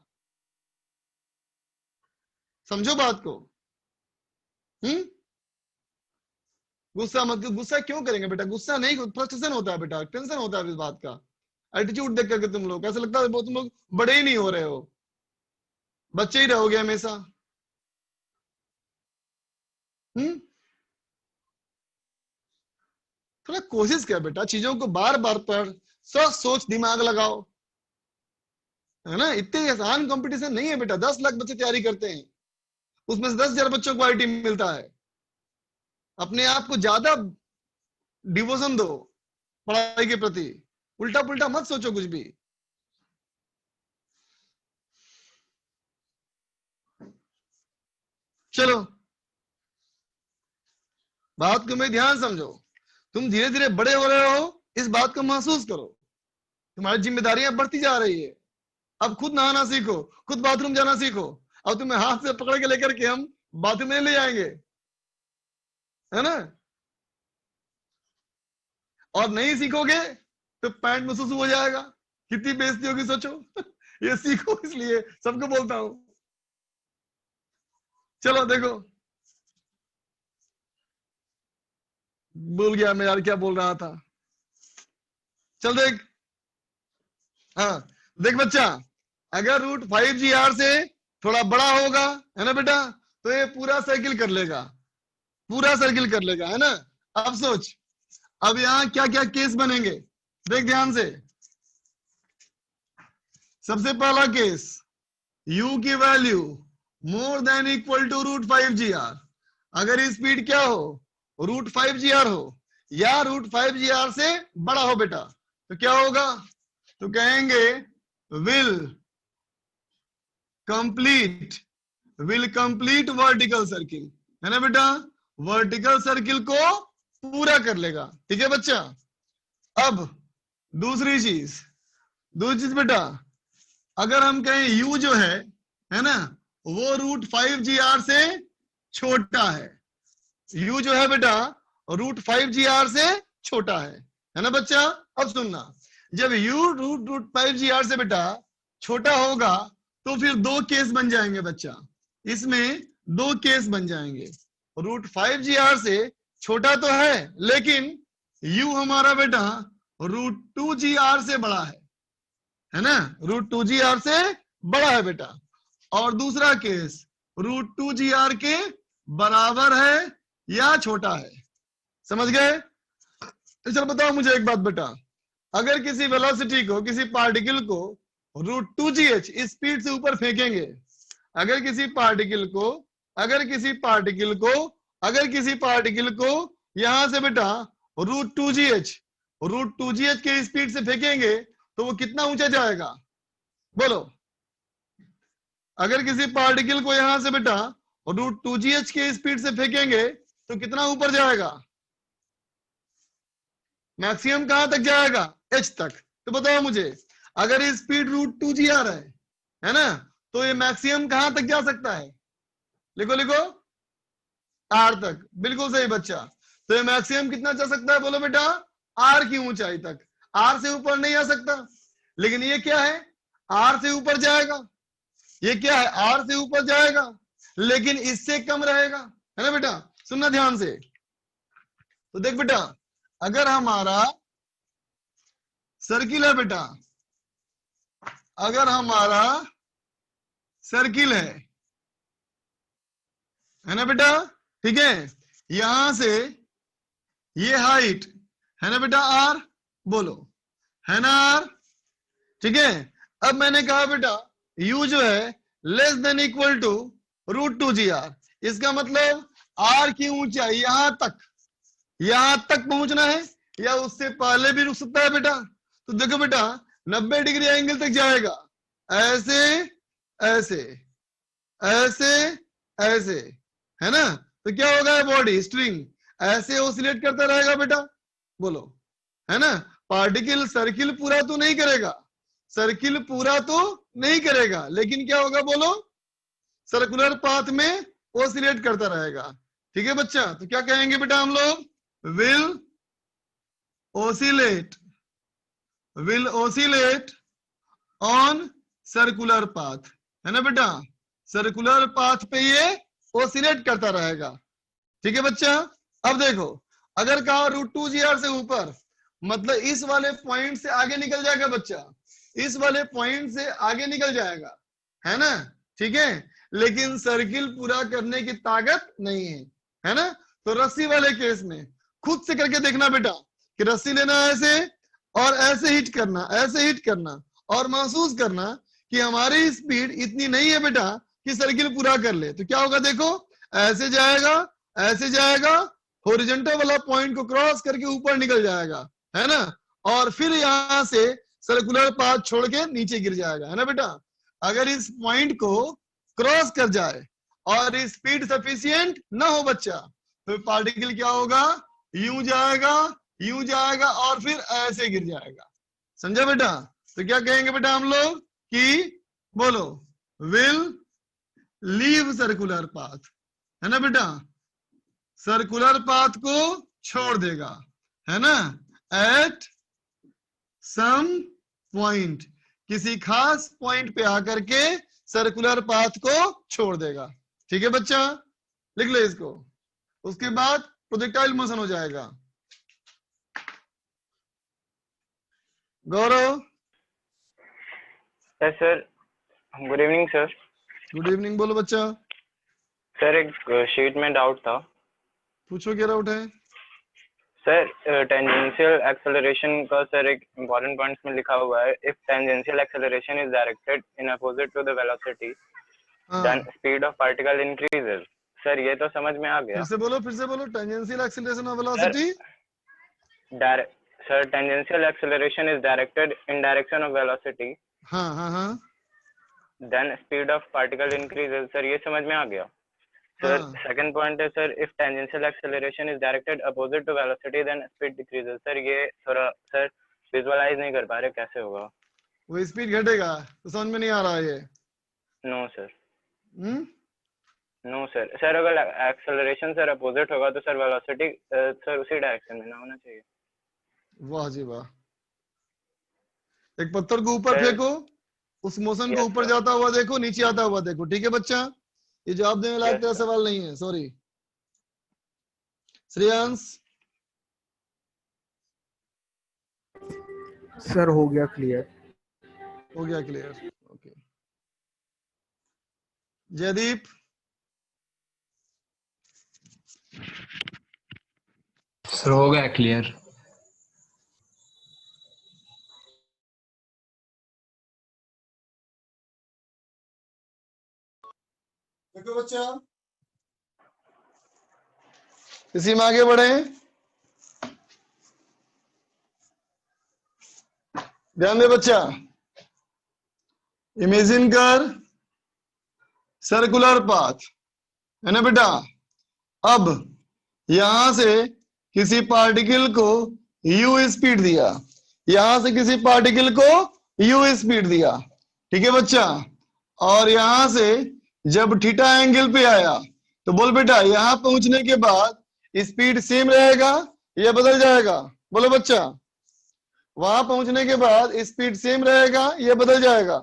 समझो बात को। गुस्सा मत, गुस्सा क्यों करेंगे बेटा? गुस्सा नहीं, फ्रस्ट्रेशन होता है बेटा, टेंशन होता है इस बात का। एटीट्यूड देख करके तुम लोग ऐसा लगता है तुम लोग बड़े ही नहीं हो रहे हो, बच्चे ही रहोगे हमेशा। थोड़ा कोशिश कर बेटा, चीजों को बार बार पढ़, सोच, दिमाग लगाओ, है ना? इतने आसान कंपटीशन नहीं है बेटा। 10 लाख बच्चे तैयारी करते हैं, उसमें से 10,000 बच्चों को आईआईटी मिलता है। अपने आप को ज्यादा डिवोशन दो पढ़ाई के प्रति, उल्टा पुल्टा मत सोचो कुछ भी। चलो बात को मैं ध्यान समझो। तुम धीरे धीरे बड़े हो रहे हो, इस बात को महसूस करो। तुम्हारी जिम्मेदारियां बढ़ती जा रही है। अब खुद नहाना सीखो, खुद बाथरूम जाना सीखो। अब तुम्हें हाथ से पकड़ के लेकर के हम बाथरूम में ले जाएंगे, है ना? और नहीं सीखोगे तो पैंट में सुसु हो जाएगा, कितनी बेइज्जती होगी सोचो। ये सीखो, इसलिए सबको बोलता हूं। चलो देखो, भूल गया मैं यार क्या बोल रहा था। चल देख, हाँ देख बच्चा, अगर रूट 5GR से थोड़ा बड़ा होगा, है ना बेटा, तो ये पूरा सर्किल कर लेगा, पूरा सर्किल कर लेगा, है ना? अब सोच, अब यहां क्या क्या केस बनेंगे, देख ध्यान से। सबसे पहला केस, u की value more than equal to root 5GR। अगर स्पीड क्या हो, रूट 5GR हो या रूट 5GR से बड़ा हो बेटा, तो क्या होगा? तो कहेंगे विल कंप्लीट वर्टिकल सर्किल, है ना बेटा? वर्टिकल सर्किल को पूरा कर लेगा। ठीक है बच्चा? अब दूसरी चीज बेटा, अगर हम कहें u जो है ना, वो रूट 5GR से छोटा है। u जो है बेटा रूट 5GR से छोटा है ना बच्चा? अब सुनना, जब u रूट 5GR से बेटा छोटा होगा तो फिर 2 केस बन जाएंगे बच्चा। इसमें 2 केस बन जाएंगे। रूट 5GR से छोटा तो है, लेकिन u हमारा बेटा √2gr से बड़ा है ना, √2gr से बड़ा है बेटा। और दूसरा केस √2gr के बराबर है या छोटा है। समझ गए? तो चलो बताओ मुझे एक बात बेटा, अगर किसी वेलोसिटी को, किसी पार्टिकल को √2gh स्पीड से ऊपर फेंकेंगे, अगर किसी पार्टिकल को यहां से बेटा √2gh के स्पीड से फेंकेंगे तो वो कितना ऊंचा जाएगा? बोलो। अगर किसी पार्टिकल को यहां से बेटा √2gh के स्पीड से फेंकेंगे तो कितना ऊपर जाएगा? मैक्सिमम कहां तक जाएगा? h तक। तो बताओ मुझे, अगर ये स्पीड √2gr है ना, तो ये मैक्सिमम कहां तक जा सकता है? लिखो लिखो, r तक। बिल्कुल सही बच्चा। तो ये मैक्सिमम कितना जा सकता है? बोलो बेटा, r की ऊंचाई तक। r से ऊपर नहीं आ सकता। लेकिन ये क्या है? r से ऊपर जाएगा। ये क्या है? r से ऊपर जाएगा, लेकिन इससे कम रहेगा, है ना बेटा? सुनना ध्यान से। तो देख बेटा, अगर हमारा सर्किल है बेटा, अगर हमारा सर्किल है ना बेटा, ठीक है, यहां से ये हाइट है ना बेटा r, बोलो है ना r, ठीक है। अब मैंने कहा बेटा u जो है less than equal to √2gr, इसका मतलब r की ऊंचाई यहां तक पहुंचना है, या उससे पहले भी रुक सकता है बेटा। तो देखो बेटा 90 डिग्री एंगल तक जाएगा, ऐसे ऐसे ऐसे ऐसे, है ना। तो क्या होगा? बॉडी स्ट्रिंग ऐसे ऑसिलेट करता रहेगा बेटा, बोलो, है ना। पार्टिकल सर्किल पूरा तो नहीं करेगा, लेकिन क्या होगा? बोलो, सर्कुलर पाथ में ऑसिलेट करता रहेगा। ठीक है बच्चा? तो क्या कहेंगे बेटा हम लोग? Will oscillate on circular path, है ना बेटा। सर्कुलर पाथ पे ये ऑसिलेट करता रहेगा। ठीक है बच्चा? अब देखो, अगर कहा √2gr से ऊपर, मतलब इस वाले पॉइंट से आगे निकल जाएगा बच्चा, इस वाले पॉइंट से आगे निकल जाएगा, है ना, ठीक है। लेकिन सर्किल पूरा करने की ताकत नहीं है ना। तो रस्सी वाले केस में खुद से करके देखना बेटा, कि रस्सी लेना ऐसे और ऐसे हिट करना और महसूस करना कि हमारी स्पीड इतनी नहीं है बेटा कि सर्किल पूरा कर ले। तो क्या होगा? देखो, ऐसे जाएगा, हॉरिजॉन्टल वाला पॉइंट को क्रॉस करके ऊपर निकल जाएगा, है ना, और फिर यहां से सर्कुलर पाथ छोड़ के नीचे गिर जाएगा, है ना बेटा। अगर इस पॉइंट को क्रॉस कर जाए और स्पीड सफिशिएंट ना हो बच्चा, तो पार्टिकल क्या होगा? यूं जाएगा और फिर ऐसे गिर जाएगा। समझा बेटा? तो क्या कहेंगे बेटा हम लोग कि बोलो, विल लीव सर्कुलर पाथ, है ना बेटा, सर्कुलर पाथ को छोड़ देगा, है ना, एट सम पॉइंट, किसी खास पॉइंट पे आकर के सर्कुलर पाथ को छोड़ देगा। ठीक है बच्चा? लिख ले इसको। उसके बाद प्रोजेक्टाइल मोशन हो जाएगा। Gaurav. Yes sir, good evening sir. Good evening. बोलो बच्चा। सर एक शीट में डाउट था। पूछो, क्या डाउट है? सर टेंजेंशियल एक्सेलरेशन का सर एक इम्पोर्टेंट पॉइंट्स में लिखा हुआ है, if tangential acceleration is directed in opposite to the velocity then speed of particle increases. Sir ये तो समझ में आ गया। फिर से बोलो। Tangential acceleration of velocity, sir tangential acceleration is directed in direction of velocity, हाँ, then speed of particle increases. Sir ये समझ में आ गया। सर सेकंड पॉइंट है sir, if tangential acceleration is directed opposite to velocity then speed decreases. Sir ये थोड़ा sir visualise नहीं कर पा रहे, कैसे होगा? वो स्पीड घटेगा तो समझ में नहीं आ रहा है ये। No sir, no sir. Sir अगर एक्सेलरेशन सर अपोजिट होगा तो सर वेलोसिटी सर उसी डायरेक्शन में ना होना चाहिए। वाह जी वाह। एक पत्थर को ऊपर फेंको, उस मोशन को ऊपर जाता हुआ देखो, नीचे आता हुआ देखो। ठीक है बच्चा? ये जवाब देने लायक तेरा सवाल नहीं है, सॉरी। श्रेयांश। सर हो गया क्लियर। हो गया क्लियर? ओके। जयदीप, सर हो गया क्लियर। देखो बच्चा, इसी में आगे बढ़े। ध्यान दे बच्चा, इमेजिन कर सर्कुलर पाथ, है ना बेटा। अब यहां से किसी पार्टिकल को u स्पीड दिया, यहां से किसी पार्टिकल को u स्पीड दिया, ठीक है बच्चा। और यहां से जब थीटा एंगल पे आया तो बोल बेटा यहां पहुंचने के बाद स्पीड सेम रहेगा या बदल जाएगा? बोलो बच्चा, वहां पहुंचने के बाद स्पीड सेम रहेगा या बदल जाएगा?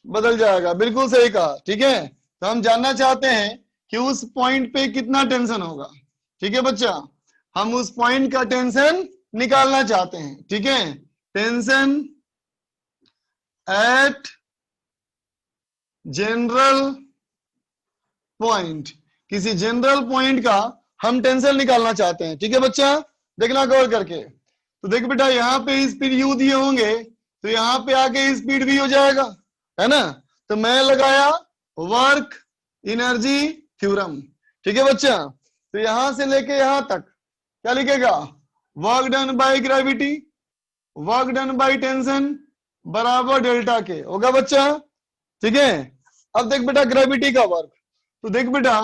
बदल जाएगा, बिल्कुल सही कहा, ठीक है। तो हम जानना चाहते हैं कि उस पॉइंट पे कितना टेंशन होगा, ठीक है बच्चा। हम उस पॉइंट का टेंशन निकालना चाहते हैं, ठीक है। टेंशन एट जनरल पॉइंट, किसी जनरल पॉइंट का हम टेंशन निकालना चाहते हैं, ठीक है बच्चा। देखना गौर करके। तो देख बेटा, यहाँ पे स्पीड यू दिए होंगे तो यहाँ पे आके स्पीड भी हो जाएगा, है ना। तो मैं लगाया वर्क एनर्जी थ्योरम, ठीक है बच्चा। तो यहां से लेके यहां तक क्या लिखेगा? Work done by gravity, work done by tension बराबर डेल्टा के होगा बच्चा, ठीक है। अब देख बेटा ग्रेविटी का वर्क, तो देख बेटा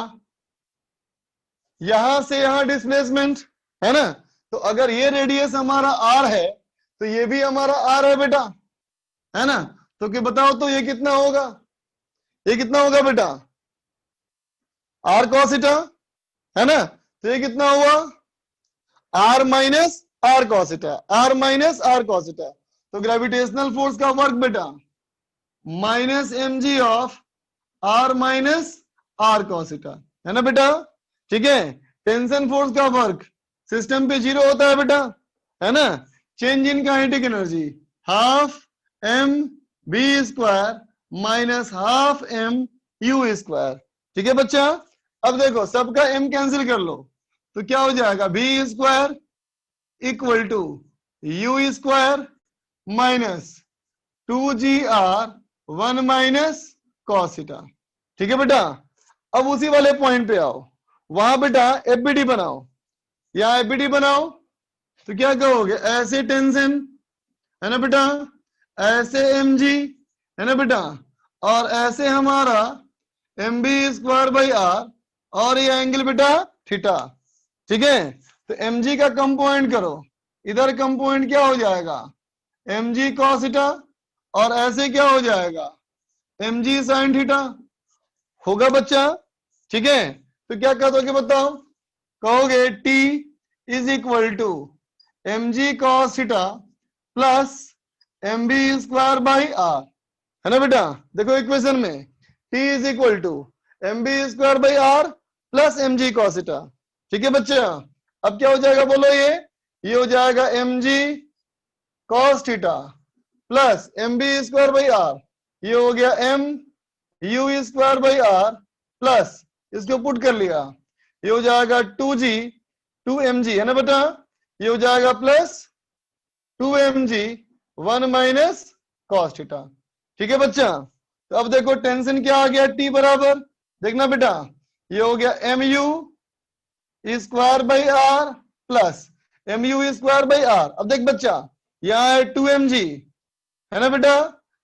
यहां से यहां डिस्प्लेसमेंट, है ना। तो अगर ये रेडियस हमारा आर है तो ये भी हमारा आर है बेटा, है ना। तो क्या बताओ, तो ये कितना होगा? ये कितना होगा बेटा? आर कॉसिटा, है ना। तो ये कितना हुआ? R minus R cos theta, R minus R cos theta. तो ग्रेविटेशनल फोर्स का वर्क बेटा minus M G of R minus R cos theta, है ना बेटा, ठीक है। टेंशन फोर्स का वर्क सिस्टम पे 0 होता है बेटा, है ना। Change in kinetic energy half M V square minus half M U square, ठीक है बच्चा। अब देखो सबका m कैंसिल कर लो तो क्या हो जाएगा? V square equal to U square minus 2gr 1 minus cos theta, ठीक है बेटा। अब उसी वाले पॉइंट पे आओ, वहां बेटा एफबीडी बनाओ, यहां एफबीडी बनाओ तो क्या कहोगे? ऐसे टेंशन, है ना बेटा, ऐसे mg, है ना बेटा, और ऐसे हमारा M V square by R, और ये एंगल बेटा थीटा, ठीक है। तो mg का कंपोनेंट करो, इधर कंपोनेंट क्या हो जाएगा? mg cos थीटा, और ऐसे क्या हो जाएगा? mg sin थीटा होगा बच्चा, ठीक है। तो क्या कह दोगे बताओ? कहोगे t is equal to mg cos theta plus mb square by R, है ना बेटा। देखो इक्वेशन में t is equal to mb square by R plus mg cos theta, ठीक है बच्चा। अब क्या हो जाएगा बोलो? ये हो जाएगा mg cos theta plus mb square by R, ये हो गया m u square by R plus, इसको पुट कर लिया, ये हो जाएगा 2g 2mg, है ना बेटा। ये हो जाएगा plus 2mg 1 minus cos theta, ठीक है बच्चा। तो अब देखो टेंशन क्या आ गया? t बराबर, देखना बेटा, ये हो गया mu square by R plus mu square by R. अब देख बच्चा यहाँ है 2mg, है ना बेटा।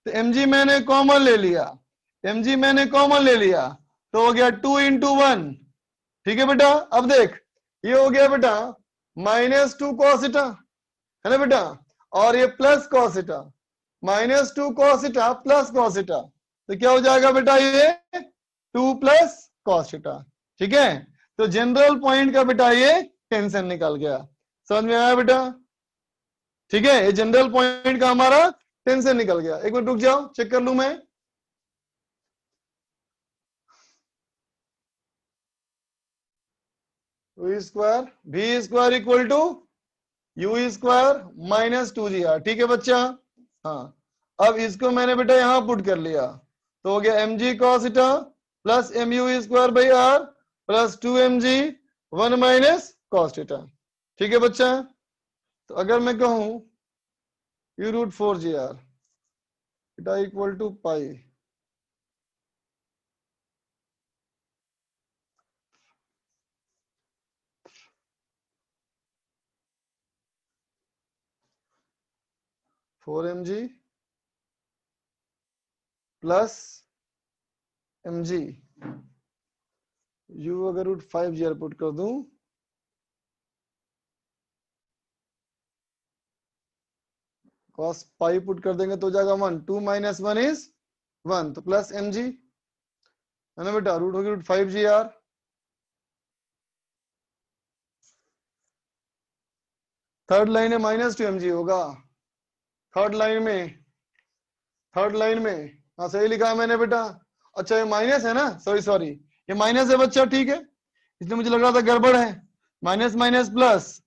तो mg मैंने कॉमन ले लिया, mg मैंने कॉमन ले लिया तो हो गया 2 इंटू 1, ठीक है बेटा। अब देख ये हो गया बेटा माइनस 2 कॉसिटा, है ना बेटा, और ये plus cos theta, minus 2 cos theta plus cos theta, तो क्या हो जाएगा बेटा? ये 2 प्लस कॉसिटा, ठीक है। तो जनरल पॉइंट का बेटा ये टेंशन निकल गया, समझ में आया बेटा? ठीक है, ये जनरल पॉइंट का हमारा टेंशन निकल गया। एक मिनट रुक जाओ, चेक कर लूं मैं। v square equal to U square minus 2g r, ठीक है बच्चा। हाँ, अब इसको मैंने बेटा यहां पुट कर लिया, तो हो गया mg cos theta plus mu square by r plus 2mg 1 minus cos theta, ठीक है बच्चा। तो अगर मैं कहूं u root 4g r theta equal to pi, four M G plus M G, U अगर रूट 5g r पुट कर दूं, cos पाई पुट कर देंगे तो हो जाएगा 1, 2 माइनस 1 इज 1, तो प्लस एम जी है ना बेटा, रूट होगी root 5g r। Third line में माइनस 2mg होगा, थर्ड लाइन में हाँ सही लिखा है मैंने बेटा। अच्छा ये माइनस है ना, सॉरी ये माइनस है बच्चा, ठीक है, इसलिए मुझे लग रहा था गड़बड़ है। माइनस माइनस प्लस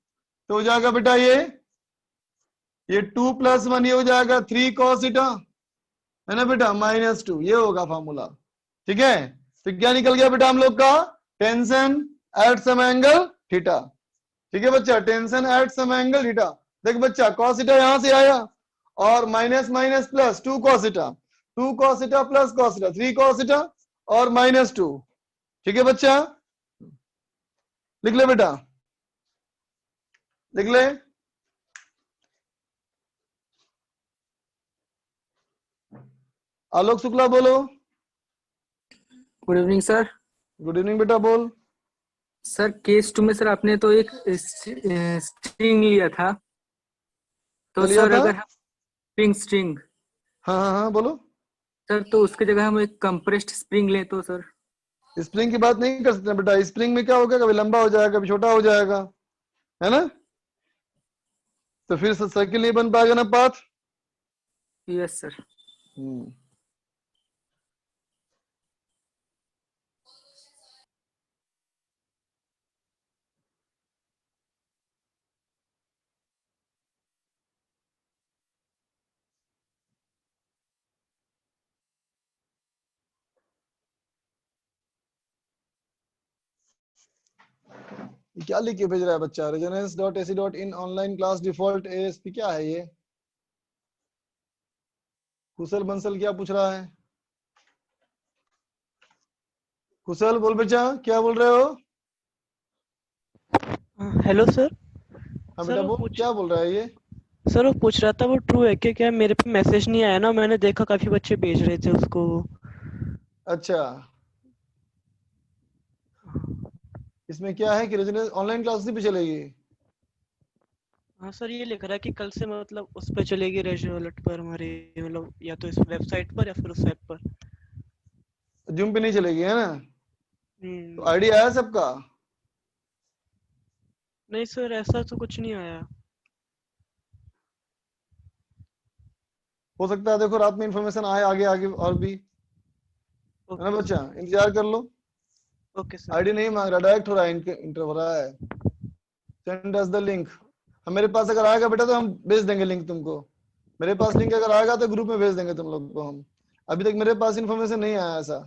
तो हो जाएगा बेटा ये 2 प्लस 1 ये हो जाएगा 3 cos थीटा, है ना बेटा, माइनस 2 ये होगा फार्मूला, ठीक है। तो क्या निकल गया बेटा हम लोग का, tension at some angle theta, ठीक है बच्चा, tension at some angle theta. देख बच्चा cos थीटा यहां से आया और minus minus plus 2 cos theta, 2 cos theta plus cos theta 3 cos theta और माइनस 2, ठीक है बच्चा, लिख ले बेटा, लिख ले। आलोक शुक्ला बोलो। Good evening sir. Good evening बेटा, बोल। सर केस 2 में सर आपने तो एक स्ट्रिंग लिया था, तो क्या लिया सर था? अगर हम स्ट्रिंग हाँ बोलो। सर, तो उसके जगह हम एक कंप्रेस्ड स्प्रिंग लें तो सर। स्प्रिंग की बात नहीं कर सकते बेटा, स्प्रिंग में क्या होगा, कभी लंबा हो जाएगा कभी छोटा हो जाएगा, है ना, तो फिर सर्किल नहीं बन पाएगा ना, पाथ। Yes sir. क्या लिख के भेज रहा है बच्चा, resonance dot AC dot in online class default ASP, क्या है ये? कुशल बंसल क्या पूछ रहा है? कुशल बोल बच्चा, क्या बोल रहे हो? Hello sir. हाँ सर बेटा वो बोल, क्या बोल रहा है ये? सर वो पूछ रहा था वो ट्रू है क्या मेरे पे मैसेज नहीं आया ना, मैंने देखा काफी बच्चे भेज रहे थे उसको। अच्छा, इसमें क्या है कि रेजोनेंस ऑनलाइन क्लास भी चलेगी? हाँ सर, ये लिख रहा है कि कल से मतलब उस पे चलेगी रेजो अलर्ट पर हमारे, मतलब या तो इस वेबसाइट पर या फिर उस ऐप पर। जूम पे नहीं चलेगी, है ना? तो आईडी सर। आया सबका? नहीं सर, ऐसा तो कुछ नहीं आया। हो सकता है देखो रात में इंफॉर्मेशन आए आगे आगे और भी, है ना ओके बच्चा, सर। इंतजार कर लो। Okay sir. आईडी नहीं मांग रहा, डायरेक्ट हो रहा है, इंटर हो रहा है। Send us the link. मेरे पास अगर आएगा बेटा तो हम भेज देंगे लिंक तुमको, मेरे पास लिंक अगर आएगा तो ग्रुप में भेज देंगे तुम लोग को हम। अभी तक मेरे पास इंफॉर्मेशन नहीं आया ऐसा,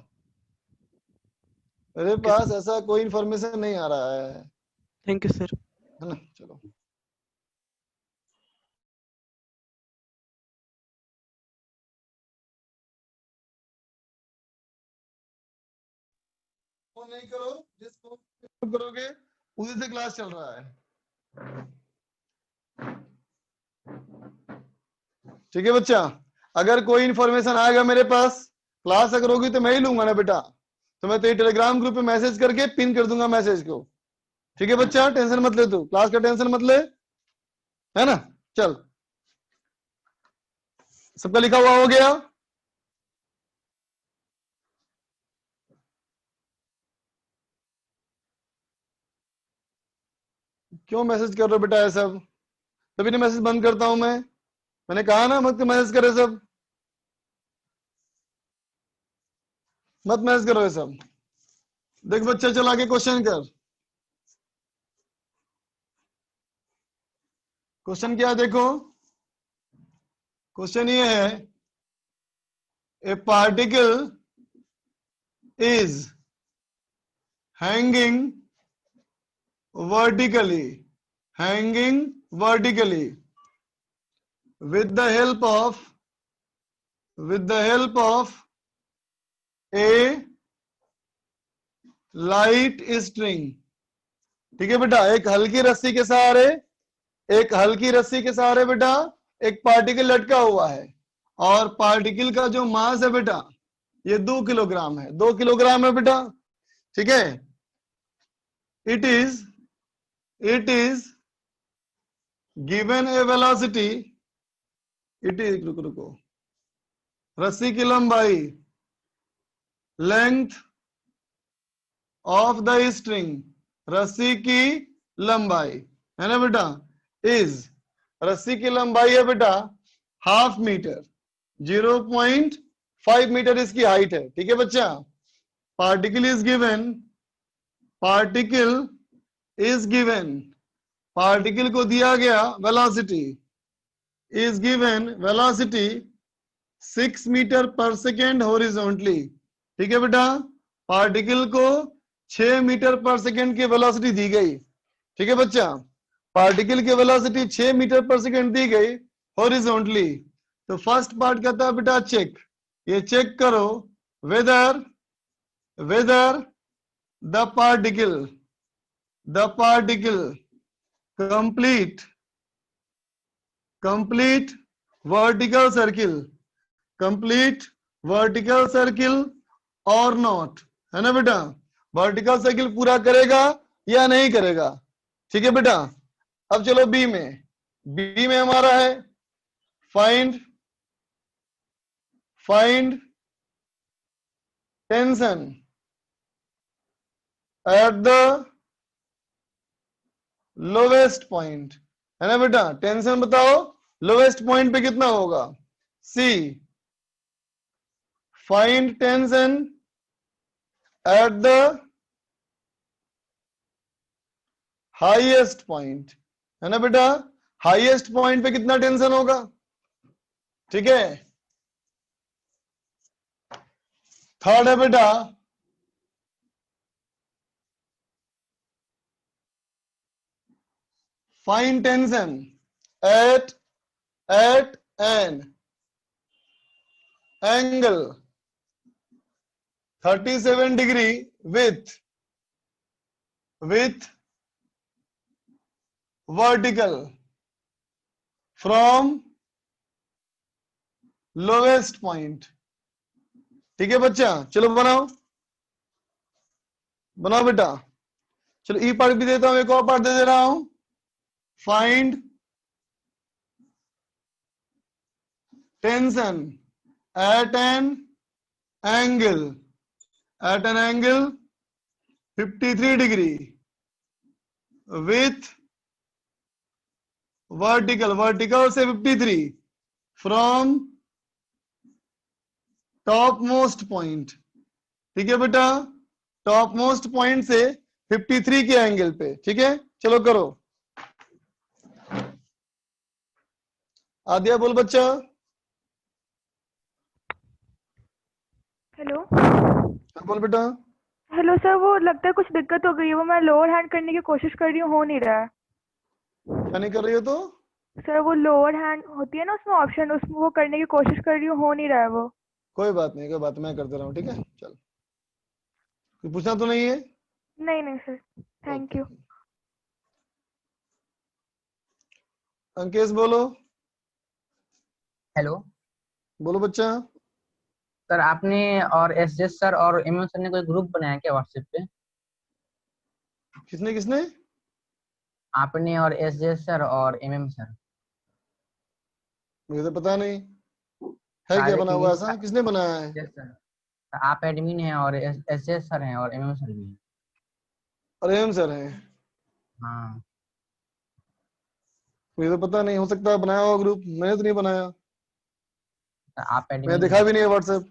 मेरे पास ऐसा कोई इंफॉर्मेशन नहीं आ रहा है, थैंक यू सर। है ना। चलो फोन नहीं करो, जिसको करोगे उसी से क्लास चल रहा है, ठीक है बच्चा। अगर कोई इंफॉर्मेशन आएगा मेरे पास, क्लास अगर होगी तो मैं ही लूंगा ना बेटा, तो मैं तो टेलीग्राम ग्रुप पे मैसेज करके पिन कर दूंगा मैसेज को, ठीक है बच्चा, टेंशन मत ले, तू क्लास का टेंशन मत ले, है ना। चल, सबका लिखा हुआ हो गया? क्यों मैसेज कर रहे हो बेटा ये सब? तभी नहीं मैसेज बंद करता हूं मैंने कहा ना मत मैसेज करे सब, मत मैसेज करो ये सब। देख बच्चा चल आगे क्वेश्चन कर। क्वेश्चन क्या है देखो, क्वेश्चन ये है, ए particle is hanging vertically with the help of a light string। ठीक है बेटा, एक हल्की रस्सी के सहारे बेटा एक पार्टिकल लटका हुआ है, और पार्टिकल का जो मास है बेटा ये 2 किलोग्राम है, 2 किलोग्राम है बेटा। ठीक है, it is given a velocity, रुको, रस्सी की लंबाई, लेंथ ऑफ द स्ट्रिंग, रस्सी की लंबाई है ना बेटा, इज, रस्सी की लंबाई है बेटा हाफ मीटर, 0.5 मीटर इसकी हाइट है। ठीक है बच्चा, पार्टिकल इज गिवन, पार्टिकल को दिया गया velocity, is given velocity 6 metre per second horizontally. ठीक है बेटा, पार्टिकल को 6 मीटर पर सेकेंड की वेलोसिटी दी गई। ठीक है बच्चा, पार्टिकल की वेलोसिटी 6 मीटर पर सेकेंड दी गई हॉरिजॉन्टली। तो फर्स्ट पार्ट कहता है बेटा चेक, ये चेक करो whether the particle complete vertical circle or not, है ना बेटा, वर्टिकल सर्किल पूरा करेगा या नहीं करेगा। ठीक है बेटा, अब चलो बी में हमारा है find tension at the lowest point, है ना बेटा, टेंशन बताओ लोवेस्ट पॉइंट पे कितना होगा। C, find tension at the highest point, है ना बेटा, हाईएस्ट पॉइंट पे कितना टेंशन होगा। ठीक है, थर्ड है बेटा find tension eight an angle 37 degree with vertical from lowest point। ठीक है बच्चा, चलो बनाओ बेटा। चलो ई पार्ट भी देता हूं, एक और पार्ट दे रहा हूं, find tension eight an angle 53 degree with vertical से 53 फ्रॉम टॉप मोस्ट पॉइंट। ठीक है बेटा, टॉप मोस्ट पॉइंट से 53 के एंगल पे। ठीक है, चलो करो। आदिया बोल बच्चा। हेलो बोल बेटा। हेलो सर, वो लगता है कुछ दिक्कत हो गई है, वो मैं लोअर हैंड करने की कोशिश कर रही हूँ, हो नहीं रहा है। क्या नहीं कर रही हो तो? सर वो लोअर हैंड होती है ना उसमें ऑप्शन, उसमें वो करने की कोशिश कर रही हूँ, हो नहीं रहा है वो। कोई बात नहीं, मैं करते रहा हूँ। ठीक है, चल, कुछ पूछना तो नहीं है? नहीं सर, थैंक यू। अंकेश बोलो। हेलो बोलो बच्चा। सर, आपने और एसजेस सर और एमएम सर ने कोई ग्रुप बनाया क्या व्हाट्सएप पे? किसने? आपने और एसजेस सर और एमएम सर। मुझे तो पता नहीं है क्या बना हुआ ऐसा, किसने बनाया है? यस सर, आप एडमिन हैं और एसजेस सर हैं और एमएम सर भी हैं। और एम सर हैं? हाँ, मुझे तो पता नहीं, हो सकता है बनाया हुआ ग्रुप, मैंने तो नहीं बनाया। आप एडमिन मैं देखा भी नहीं है व्हाट्सएप।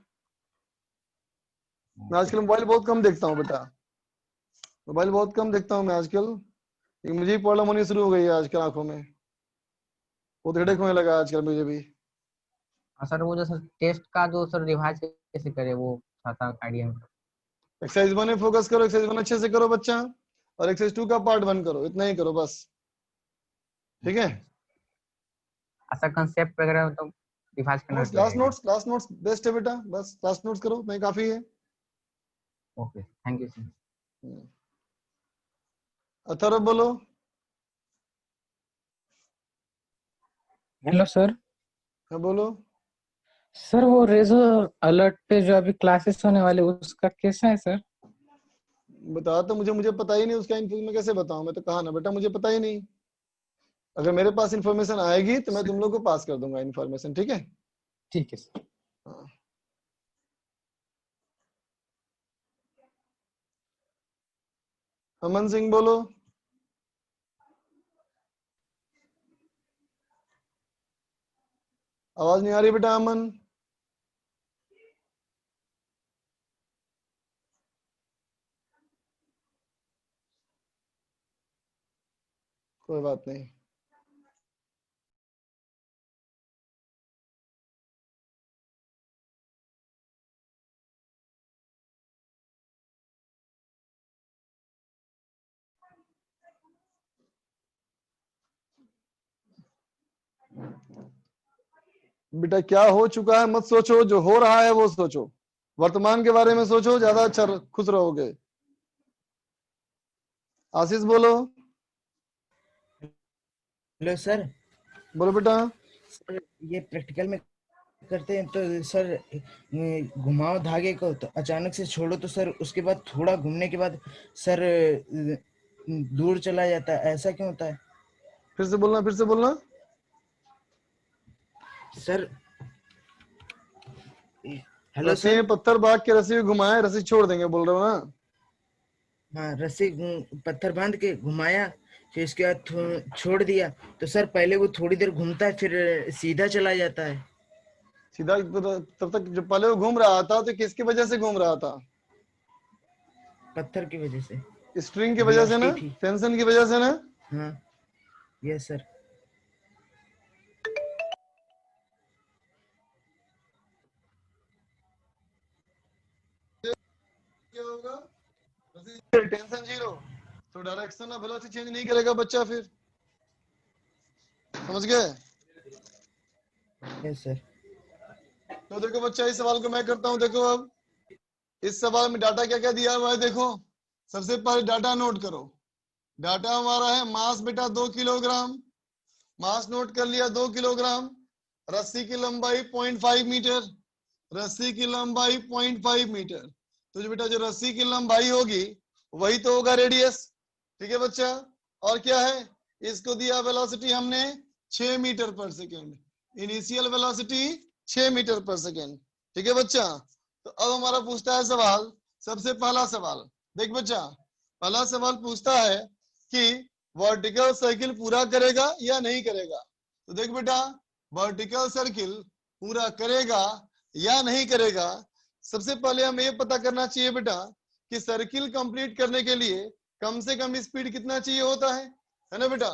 मैं आजकल मोबाइल बहुत कम देखता हूँ बेटा, मोबाइल बहुत कम देखता हूँ मैं आजकल। मुझे ही प्रॉब्लम होनी शुरू हो गई है आजकल आंखों में। वो तो हेडेक होने लगा आजकल मुझे भी। और सर वो जो सर टेस्ट का जो सर रिवाइज कैसे करे, वो थोड़ा सा आइडिया में। एक्सरसाइज 1 में फोकस करो, एक्सरसाइज 1 अच्छे से करो बच्चा, और एक्सरसाइज 2 का पार्ट 1 करो, इतना ही करो बस, ठीक है। सर कंसेप्ट वगैरह तो रिवाइज करना पड़ेगा। क्लास नोट्स बेस्ट है बेटा, बस क्लास नोट्स करो, नहीं काफी है। Okay, thank you sir. Atharv बोलो। Hello sir. हाँ बोलो। सर वो रेजो अलर्ट पे जो अभी क्लासेस होने वाले उसका कैसा है सर? बता तो मुझे पता ही नहीं उसका इन्फो, मैं कैसे बताऊं, मैं तो कहा ना बेटा मुझे पता ही नहीं। अगर मेरे पास इन्फॉर्मेशन आएगी तो मैं तुम लोग को पास कर दूंगा इन्फॉर्मेशन, ठीक है। ठीक है सर। हाँ। अमन सिंह बोलो। आवाज नहीं आ रही बेटा अमन। कोई बात नहीं। बेटा क्या हो चुका है मत सोचो, जो हो रहा है वो सोचो, वर्तमान के बारे में सोचो, ज्यादा अच्छा खुश रहोगे। आशीष बोलो। Hello sir. बोलो बेटा। सर ये प्रैक्टिकल में करते हैं तो सर घुमाओ धागे को, तो अचानक से छोड़ो तो सर उसके बाद थोड़ा घूमने के बाद सर दूर चला जाता है, ऐसा क्यों होता है? फिर से बोलना, फिर से बोलना। सर हेलो रस्सी सर। में पत्थर बांध के रस्सी में घुमाए, रस्सी छोड़ देंगे बोल रहे हो ना। हाँ, रस्सी पत्थर बांध के घुमाया, फिर इसके बाद छोड़ दिया, तो सर पहले वो थोड़ी देर घूमता है फिर सीधा चला जाता है। सीधा तब तक जब पहले वो घूम रहा था तो किसकी वजह से घूम रहा था? पत्थर की वजह से। स्ट्रिंग की वजह से ना, वेलोसिटी थी। टेंशन की वजह से ना। हाँ यस सर। क्या होगा? टेंशन जीरो, तो डायरेक्शन ऑफ वेलोसिटी चेंज नहीं करेगा बच्चा, फिर समझ गए? Yes sir. तो देखो बच्चा इस सवाल को मैं करता हूं, देखो अब इस सवाल में डाटा क्या क्या दिया हुआ है देखो। सबसे पहले डाटा नोट करो। डाटा हमारा है मास बेटा 2 किलोग्राम, मास नोट कर लिया 2 किलोग्राम। रस्सी की लंबाई 0.5 मीटर, रस्सी की लंबाई 0.5 मीटर। तो जो बेटा जो रस्सी की लंबाई होगी वही तो होगा रेडियस, ठीक है बच्चा। और क्या है, इसको दिया वेलोसिटी हमने 6 metre per second, initial velocity 6 metre per second, ठीक है बच्चा। तो अब हमारा पूछता है सवाल, सबसे पहला सवाल देख बच्चा, पहला सवाल पूछता है कि वर्टिकल सर्किल पूरा करेगा या नहीं करेगा। तो देख बेटा वर्टिकल सर्किल पूरा करेगा या नहीं करेगा, सबसे पहले हमें ये पता करना चाहिए बेटा कि सर्किल कंप्लीट करने के लिए कम से कम स्पीड कितना चाहिए होता है ना बेटा।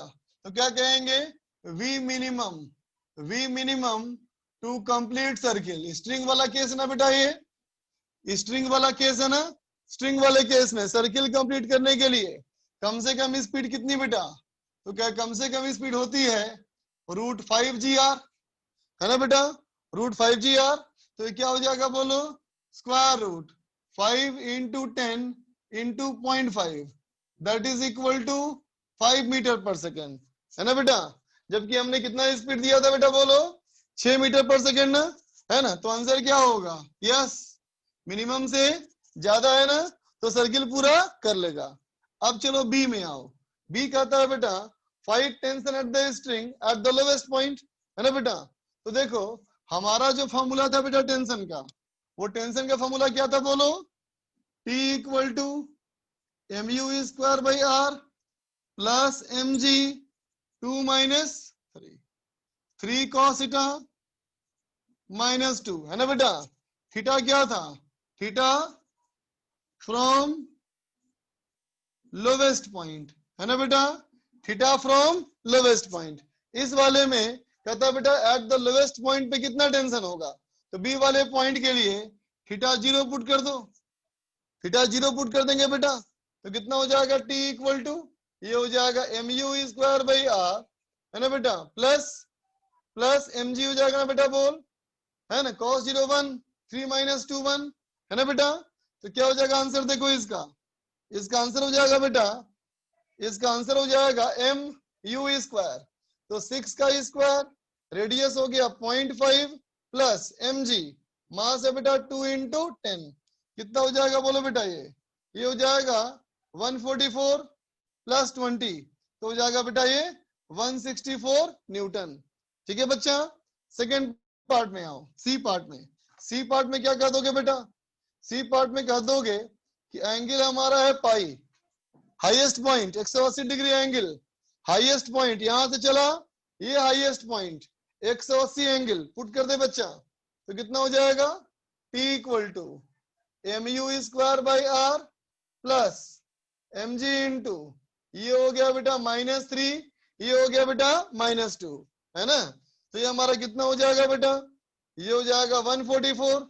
तो क्या कहेंगे, v minimum to complete circle. String वाला केस ना बेटा, ये स्ट्रिंग वाला केस है ना। स्ट्रिंग वाले केस में सर्किल कंप्लीट करने के लिए कम से कम स्पीड कितनी बेटा, तो क्या कम से कम स्पीड होती है √5GR, है ना बेटा, √5GR। तो ये क्या हो जाएगा बोलो, square root 5 into 10 into 0.5 that is equal to 5 metre per second, है ना बेटा। जबकि हमने कितना स्पीड दिया था बेटा बोलो, 6 मीटर पर सेकेंड ना, है ना। तो आंसर क्या होगा, यस मिनिमम से ज्यादा है ना, तो सर्किल पूरा कर लेगा। अब चलो बी में आओ। बी कहता है बेटा find tension at the string at the lowest point, है ना बेटा। तो देखो हमारा जो फॉर्मूला था बेटा टेंशन का, वो टेंशन का फॉर्मूला क्या था बोलो, T equal to mu square by R plus mg 2 minus 3 cos theta -2, है ना बेटा। थीटा क्या था, थीटा फ्रॉम लोवेस्ट पॉइंट, है ना बेटा, थीटा फ्रॉम लोवेस्ट पॉइंट। इस वाले में कहता है बेटा एट द लोवेस्ट पॉइंट पे कितना टेंशन होगा, तो बी वाले पॉइंट के लिए थीटा 0 पुट कर दो, थीटा 0 पुट कर देंगे बेटा, तो कितना हो जाएगा टी इक्वल टू ये हो जाएगा M U square by R, है ना बेटा, प्लस प्लस एम जी हो जाएगा ना बेटा, बोल, है ना, cos 0 1 3 माइनस 2 1, है ना बेटा। तो क्या हो जाएगा आंसर, देखो इसका, इसका आंसर हो जाएगा बेटा, इसका आंसर हो जाएगा एम यू स्क्वायर, तो 6 का स्क्वायर, रेडियस हो गया 0.5 प्लस एम जी, मास है बेटा 2 इंटू 10, कितना हो जाएगा बोलो बेटा, ये हो जाएगा 144 प्लस 20, तो हो जाएगा बेटा ये 164 न्यूटन। ठीक है बच्चा, सेकेंड पार्ट में आओ, सी पार्ट में। सी पार्ट में क्या कह दोगे बेटा, सी पार्ट में कह दोगे कि एंगल हमारा है pi, highest point 180 degree angle, highest point यहां से चला, ये हाईएस्ट पॉइंट 180 एंगल पुट कर दे बच्चा, तो कितना हो जाएगा T equal to M U square by R plus M G into ये हो गया बेटा -3, ये हो गया बेटा -2, है ना। तो ये हमारा कितना हो जाएगा बेटा, ये हो जाएगा 144,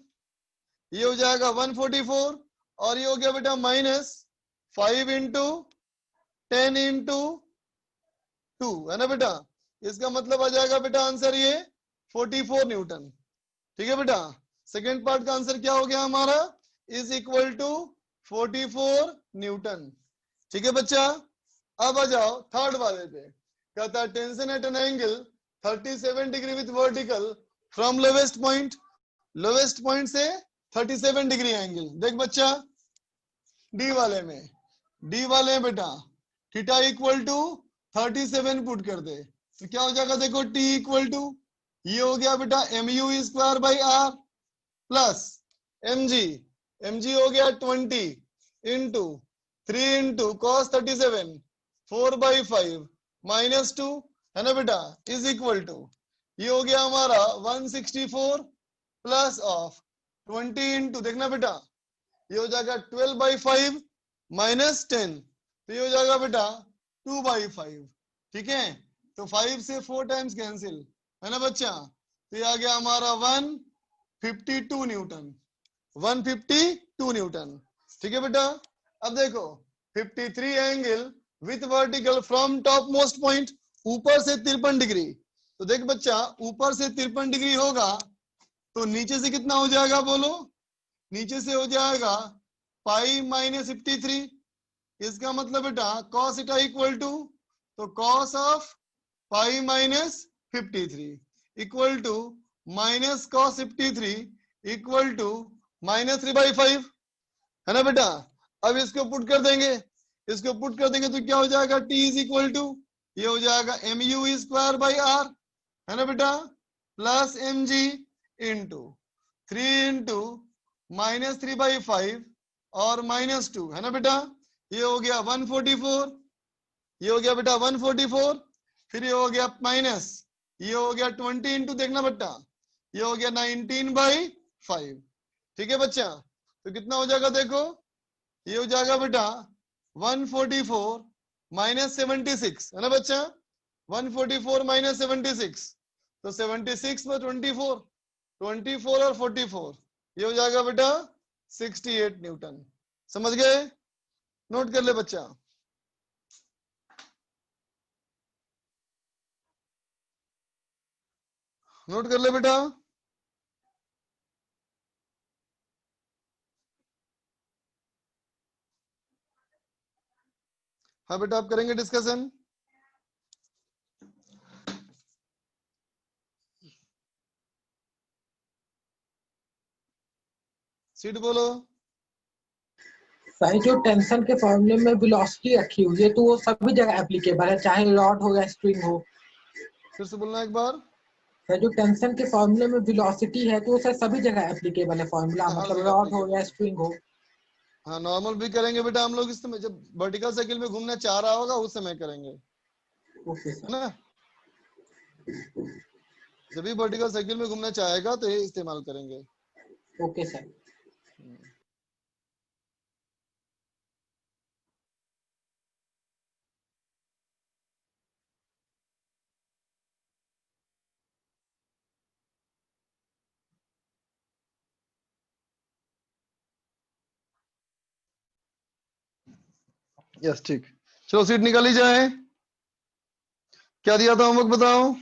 ये हो जाएगा 144, और ये हो गया बेटा -5 इंटू 10 इंटू 2, है ना बेटा। इसका मतलब आ जाएगा बेटा आंसर ये 44 न्यूटन। ठीक है बेटा, सेकेंड पार्ट का आंसर क्या हो गया हमारा, इज इक्वल टू 44 न्यूटन। ठीक है बच्चा, अब आ जाओ थर्ड वाले पे, कहता है tension eight an angle 37 degree with vertical from lowest point, lowest point से 37 डिग्री एंगल। देख बच्चा डी वाले में, डी वाले में बेटा थीटा इक्वल टू 37 पुट कर दे, तो क्या हो जाएगा, देखो टी इक्वल टू ये हो गया बेटा M U square by R plus M G हो गया 20 इंटू 3 इंटू कॉस 37 4/5 -2, है ना बेटा, इज इक्वल टू ये हो गया हमारा 164 प्लस ऑफ 20 इंटू, देखना बेटा ये हो जाएगा 12/5 -10, तो ये हो जाएगा बेटा 2/5। ठीक है, तो 5 से 4 टाइम्स कैंसिल, है ना बच्चा, तो ये आ गया हमारा 152 न्यूटन, 152 न्यूटन। ठीक है बेटा, अब देखो 53 angle with vertical from top most point, ऊपर से 53 डिग्री, तो देख बच्चा ऊपर से 53 डिग्री होगा, तो नीचे से कितना हो जाएगा बोलो, नीचे से हो जाएगा पाई -53, इसका मतलब बेटा cos थीटा इक्वल टू, तो cos of pi -53 equal to minus cos 53 equal to -3/5, है ना बेटा। अब इसको पुट कर देंगे, इसको पुट कर देंगे तो क्या हो जाएगा, t इज इक्वल टू ये हो जाएगा M U square by R, है ना बेटा, plus M G into 3 into -3/5 और -2, है ना बेटा। ये हो गया 144, ये हो गया बेटा 144, फिर ये हो गया माइनस, ये हो गया 20 इंटू, देखना बेटा ये हो गया 19/5। ठीक है बच्चा, तो कितना हो जाएगा देखो, ये हो जाएगा बेटा 144 -76, है ना बच्चा, 144 -76, तो 76 में 24, 24 और 44, ये हो जाएगा बेटा 68 न्यूटन। समझ गए, नोट कर ले बच्चा। नोट कर ले बेटा। हाँ बेटा, आप करेंगे डिस्कशन। सीट बोलो। भाई जो टेंशन के फॉर्मूले में वेलोसिटी रखी हुई है तो वो सभी जगह एप्लीकेबल है, चाहे रॉड हो या स्प्रिंग हो। फिर से बोलना एक बार। सर जो टेंशन के फॉर्मूले में वेलोसिटी है तो वो सर सभी जगह एप्लीकेबल है फॉर्मूला, हर मतलब जगह रॉड हो applicable या स्प्रिंग हो। हाँ, नॉर्मल भी करेंगे बेटा हम लोग, इस समय जब वर्टिकल साइकिल में घूमना चाह रहा होगा उस समय करेंगे, ओके है ना। जब भी वर्टिकल साइकिल में घूमना चाहेगा तो ये इस्तेमाल करेंगे। Okay sir. यस ठीक, चलो सीट निकाली जाए। क्या दिया था होमवर्क बताओ।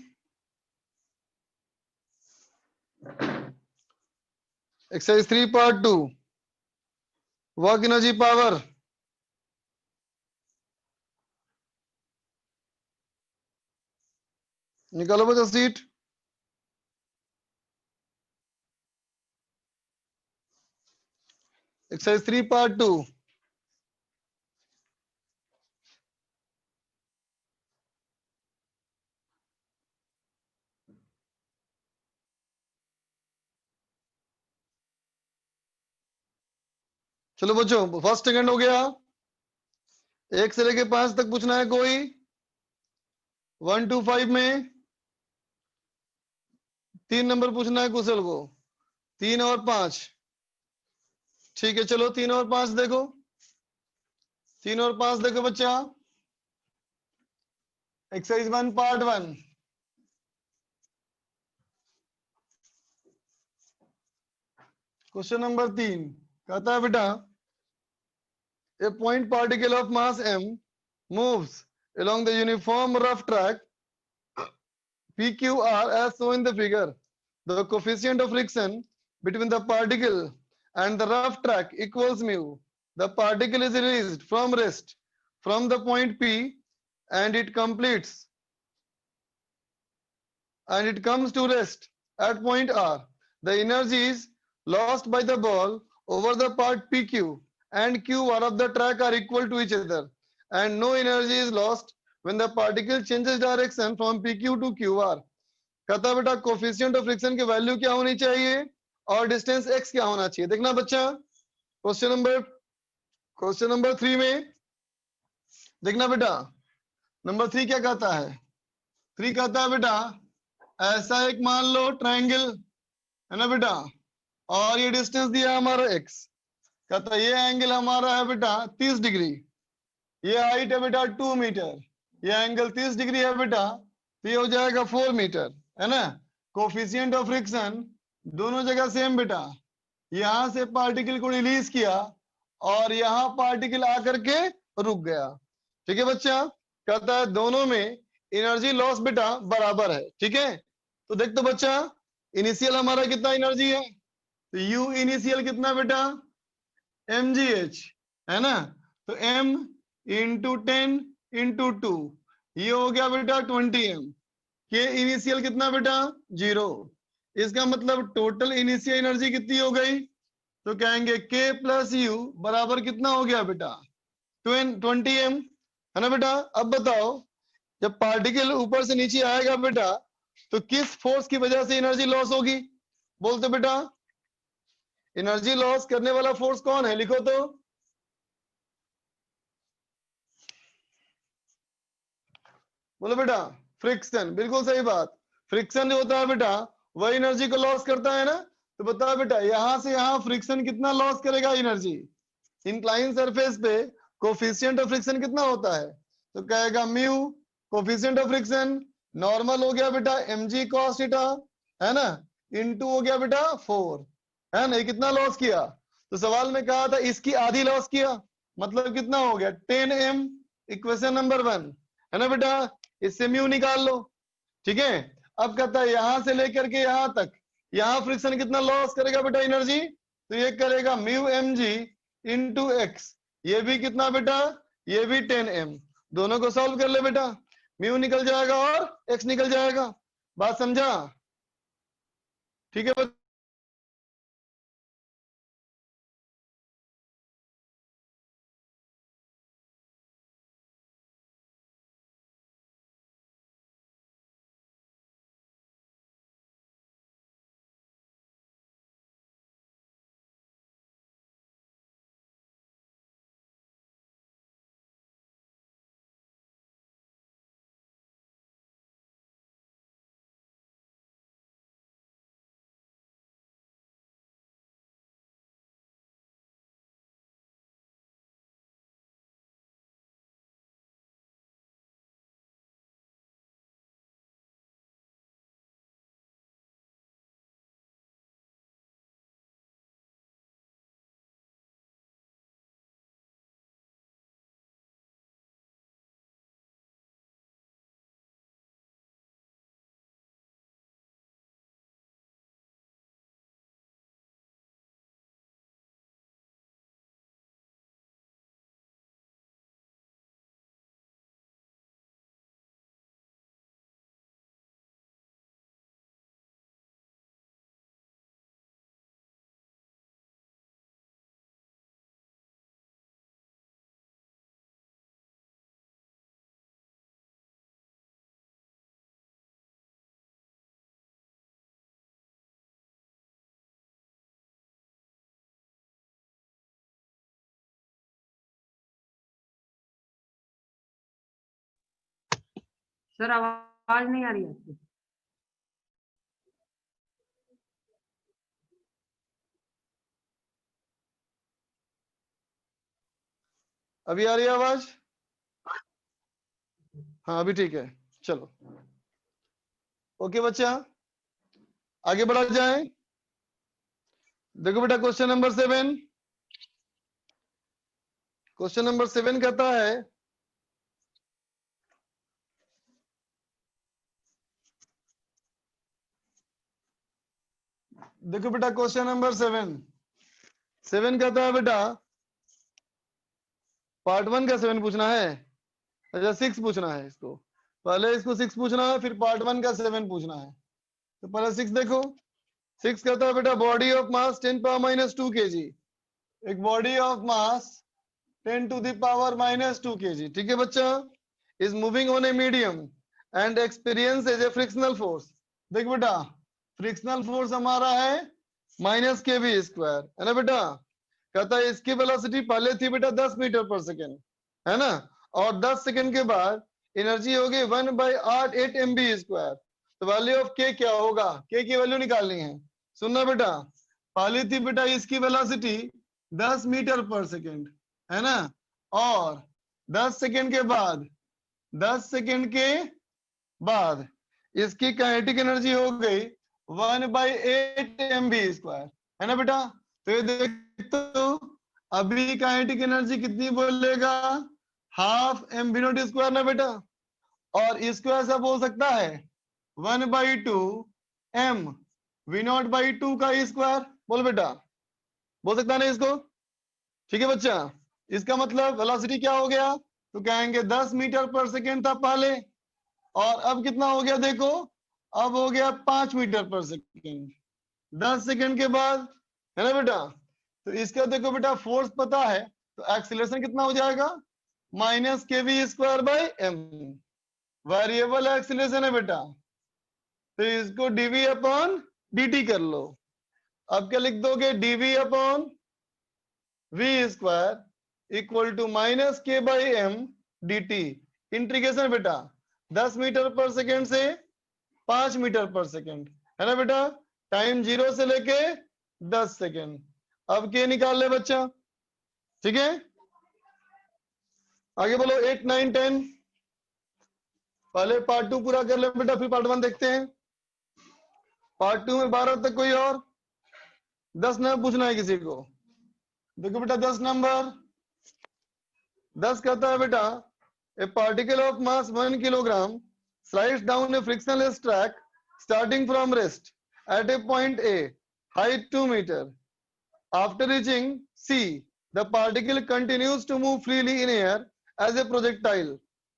Exercise 3 part 2 work energy power. निकालो बच्चा सीट। Exercise 3 part 2। चलो बच्चों, फर्स्ट सेकंड हो गया। 1 से लेके 5 तक पूछना है कोई। 1 to 5 में 3 नंबर पूछना है कुशल को। 3 और 5। ठीक है, चलो 3 और 5 देखो। 3 और 5 देखो बच्चा। Exercise 1 part 1। क्वेश्चन नंबर 3 कहता है बेटा, a point particle of mass m moves along the uniform rough track PQR as shown in the figure. The coefficient of friction between the particle and the rough track equals mu. The particle is released from rest from the point P and it comes to rest at point R. The energy is lost by the ball over the part PQ and QR of the track are equal to each other, and no energy is lost when the particle changes direction from PQ to QR. कहता है बेटा coefficient of friction की value क्या होनी चाहिए और distance x क्या होना चाहिए। देखना बच्चा, क्वेश्चन नंबर 3 में देखना बेटा, नंबर 3 क्या कहता है। 3 कहता है बेटा, ऐसा एक मान लो ट्रायंगल है ना बेटा, और ये डिस्टेंस दिया हमारा x। कहता है ये एंगल हमारा है बेटा 30 डिग्री, ये हाइट है बेटा 2 मीटर, ये एंगल 30 डिग्री है बेटा, तो ये हो जाएगा 4 मीटर, है ना। कोफिशिएंट ऑफ फ्रिक्शन दोनों जगह सेम बेटा। यहां से पार्टिकल को रिलीज किया और यहाँ पार्टिकल आकर के रुक गया। ठीक है बच्चा, कहता है दोनों में एनर्जी लॉस बेटा बराबर है। ठीक है, तो देख तो बच्चा, इनिशियल हमारा कितना एनर्जी है, तो यू इनिशियल कितना बेटा mgh, है ना। तो m इंटू 10 इंटू 2, ये हो गया बेटा 20m। के इनिशियल कितना बेटा 0। इसका मतलब टोटल इनिशियल एनर्जी कितनी हो गई, तो कहेंगे k प्लस यू बराबर कितना हो गया बेटा 20m, है ना बेटा। अब बताओ, जब पार्टिकल ऊपर से नीचे आएगा बेटा, तो किस फोर्स की वजह से एनर्जी लॉस होगी, बोलते बेटा। एनर्जी लॉस करने वाला फोर्स कौन है, लिखो तो। बोलो बेटा फ्रिक्शन, बिल्कुल सही बात। फ्रिक्शन जो होता है बेटा वही एनर्जी को लॉस करता है ना। तो बताओ बेटा, यहां से यहां फ्रिक्शन कितना लॉस करेगा एनर्जी। इंक्लाइन सरफेस पे कोफिशिएंट ऑफ फ्रिक्शन कितना होता है, तो कहेगा mu coefficient of friction normal हो गया बेटा mg cos थीटा, है ना, इनटू हो गया बेटा 4, है ना। ये कितना लॉस किया, तो सवाल में कहा था इसकी आधी लॉस किया, मतलब कितना हो गया 10m। इक्वेशन नंबर 1, है ना बेटा, इससे म्यू निकाल लो। ठीक है, अब कहता है यहां से लेकर के यहां तक, यहां फ्रिक्शन कितना लॉस करेगा बेटा एनर्जी, तो ये करेगा म्यू mg इंटू एक्स, ये भी कितना बेटा, ये भी 10m। दोनों को सॉल्व कर ले बेटा, म्यू निकल जाएगा और एक्स निकल जाएगा। बात समझा, ठीक है। सर आवाज नहीं आ रही आपकी। अभी आ रही है आवाज? हाँ अभी ठीक है, चलो ओके बच्चा, आगे बढ़ा जाए। देखो बेटा क्वेश्चन नंबर 7, क्वेश्चन नंबर 7 कहता है देखो बेटा क्वेश्चन नंबर 7 कहता है बेटा पार्ट 1 का 7 पूछना है, अच्छा 6 पूछना है इसको, पहले इसको 6 पूछना है फिर पार्ट 1 का 7 पूछना है। तो पहले 6 देखो, 6 कहता है बेटा बॉडी ऑफ मास 10⁻² kg, एक बॉडी ऑफ मास 10⁻² kg, ठीक है बच्चा, is moving on a medium and experience as a frictional force. देख बेटा फ्रिक्शनल फोर्स हमारा है -kv², है ना बेटा। कहता है इसकी वेलोसिटी पहले थी बेटा 10 मीटर पर सेकेंड, है ना, और 10 सेकेंड के बाद एनर्जी हो गई 1/8 mv²। तो वैल्यू ऑफ के क्या होगा, के की वैल्यू निकालनी है। सुनना बेटा, पहली थी बेटा इसकी वेलोसिटी 10 मीटर पर सेकेंड, है ना, और 10 सेकेंड के बाद 10 सेकेंड के बाद इसकी काइनेटिक एनर्जी हो गई 1/8 mv², है ना बेटा। तो ये देखते हो अभी काइनेटिक एनर्जी कितनी बोलेगा, ½ mv², ना बेटा, और इसको ऐसा बोल सकता है 1/2 mv0/2 का स्क्वायर, बोल बेटा, बोल सकता है ना इसको, ठीक है बच्चा। इसका मतलब वेलोसिटी क्या हो गया, तो कहेंगे 10 मीटर पर सेकेंड था पहले, और अब कितना हो गया देखो, अब हो गया 5 मीटर पर सेकेंड 10 सेकेंड के बाद, है ना बेटा। तो इसका देखो बेटा फोर्स पता है, तो एक्सीलरेशन कितना हो जाएगा -kv²/m, वेरिएबल एक्सीलरेशन है बेटा, तो इसको dv/dt कर लो। अब क्या लिख दोगे, dv/v² = -k/m dt, इंटीग्रेशन बेटा 10 मीटर पर सेकेंड से 5 मीटर पर सेकेंड, है ना बेटा, टाइम 0 से लेके 10 सेकेंड। अब के निकाल ले बच्चा, ठीक है, आगे बोलो 8, 9, 10। पहले पार्ट 2 पूरा कर ले बेटा, फिर पार्ट 1 देखते हैं। पार्ट 2 में 12 तक कोई और 10 नंबर पूछना है किसी को। देखो बेटा 10 नंबर, 10 कहता है बेटा ए particle of mass 1 kilogram slides down a frictionless track starting from rest at a point A, height 2 meter. After reaching C, the particle continues to move freely in air as a projectile.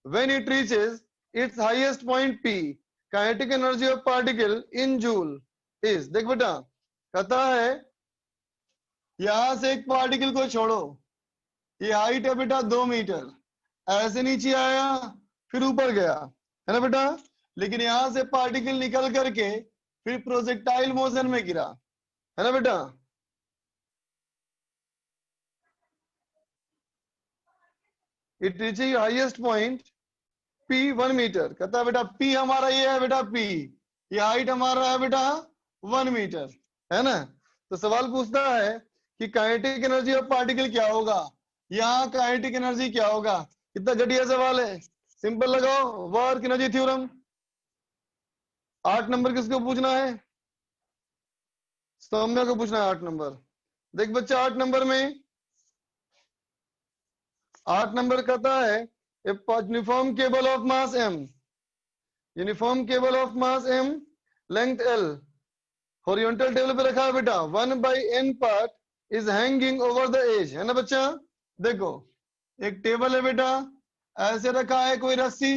When it reaches its highest point P, kinetic energy of particle in joule is, देख बेटा कहता है यहां से एक particle को छोड़ो, ये हाइट है बेटा 2 मीटर, ऐसे नीचे आया फिर ऊपर गया, है ना बेटा, लेकिन यहां से पार्टिकल निकल करके फिर प्रोजेक्टाइल मोशन में गिरा, है ना बेटा। It reaching highest point P 1 metre, कहता है बेटा P हमारा ये है बेटा P, ये हाइट हमारा है बेटा 1 मीटर, है ना। तो सवाल पूछता है कि काइनेटिक एनर्जी ऑफ पार्टिकल क्या होगा, यहाँ काइनेटिक एनर्जी क्या होगा। कितना घटिया सवाल है, सिंपल लगाओ, वर्क एनर्जी थ्योरम। 8 नंबर किसको पूछना है, सौम्या को पूछना है 8 नंबर। देख बच्चा 8 नंबर में, 8 नंबर कहता है uniform cable of mass m, uniform cable of mass m, length l, horizontal table पे रखा है बेटा 1/n part is hanging over the edge, है ना बच्चा। देखो एक टेबल है बेटा, ऐसे रखा है कोई रस्सी,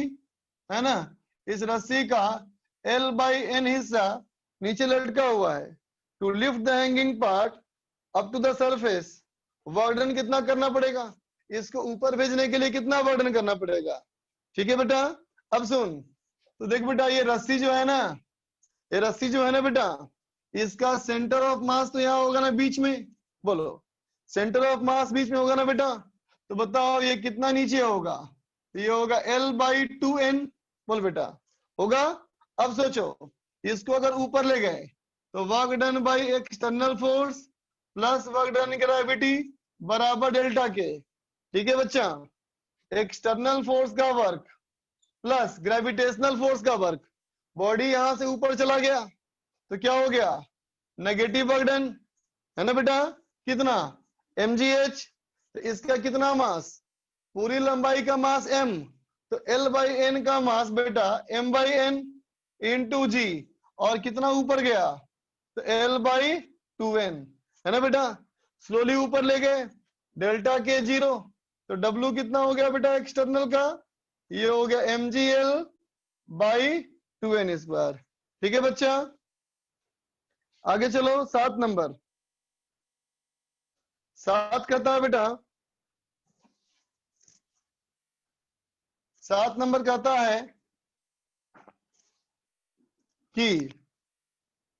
है ना, इस रस्सी का l/n हिस्सा नीचे लटका हुआ है। To lift the hanging part up to the surface, वर्डन कितना करना पड़ेगा, इसको ऊपर भेजने के लिए कितना वर्डन करना पड़ेगा, ठीक है बेटा। अब सुन, तो देख बेटा ये रस्सी जो है ना, ये रस्सी जो है ना बेटा, इसका सेंटर ऑफ मास तो यहाँ होगा ना बीच में, बोलो सेंटर ऑफ मास बीच में होगा ना बेटा। तो बताओ ये कितना नीचे होगा, ये होगा l/2n, बोल बेटा होगा। अब सोचो इसको अगर ऊपर ले गए तो work done by external force plus work done gravity बराबर डेल्टा के। ठीक है बच्चा, एक्सटर्नल फोर्स का वर्क प्लस ग्रेविटेशनल फोर्स का वर्क, बॉडी यहां से ऊपर चला गया तो क्या हो गया, नेगेटिव वर्क डन है ना बेटा। कितना mgh, तो इसका कितना मास, पूरी लंबाई का मास m, तो L बाई एन का मास बेटा m बाई एन इंटू जी, और कितना ऊपर गया तो L बाई 2n है ना बेटा। स्लोली ऊपर ले गए डेल्टा के 0, तो W कितना हो गया बेटा एक्सटर्नल का, ये हो गया mgl बाई 2n स्क्वायर। ठीक है बच्चा, आगे चलो 7 नंबर। 7 कहता है बेटा, 7 नंबर कहता है कि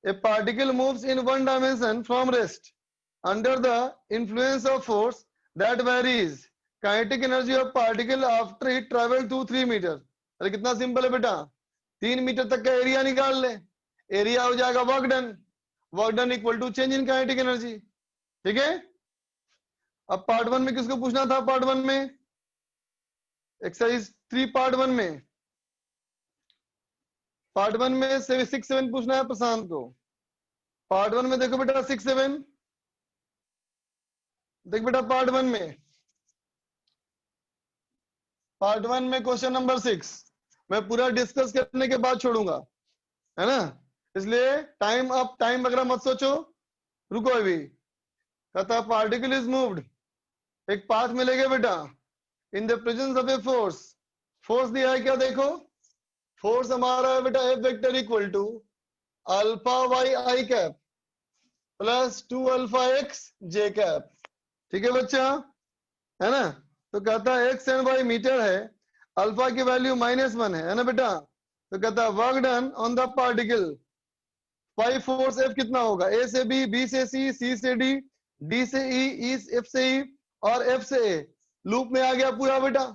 a particle moves in one dimension from rest under the influence of force that varies kinetic energy of particle after it travel to 3 metre. अरे कितना सिंपल है बेटा, 3 मीटर तक का एरिया निकाल ले, एरिया हो जाएगा work done, work done equal to change in kinetic energy. ठीक है, अब पार्ट 1 में किसको पूछना था, पार्ट 1 में एक्सरसाइज 3 पार्ट 1 में, पार्ट 1 में 6-7 पूछना है प्रशांत को। पार्ट 1 में देखो बेटा 6-7, देख बेटा पार्ट 1 में, पार्ट 1 में क्वेश्चन नंबर 6 मैं पूरा डिस्कस करने के बाद छोड़ूंगा, है ना, इसलिए टाइम अप, टाइम वगैरह मत सोचो, रुको अभी। कहता पार्टिकल इज मूव्ड, एक पाथ में ले गए बेटा, in the presence of a force, force दिया है क्या, देखो फोर्स हमारा है बेटा F vector equal to alpha Y I cap plus 2 alpha X J cap. ठीक है बच्चा, है ना, तो कहता है एक्स एंड वाई मीटर है, अल्फा की वैल्यू -1 है ना बेटा, तो कहता है work done on the particle, pi force F कितना होगा, ए से बी, बी से सी से डी, डी से ई, एफ से ई और एफ से ए, लूप में आ गया पूरा बेटा,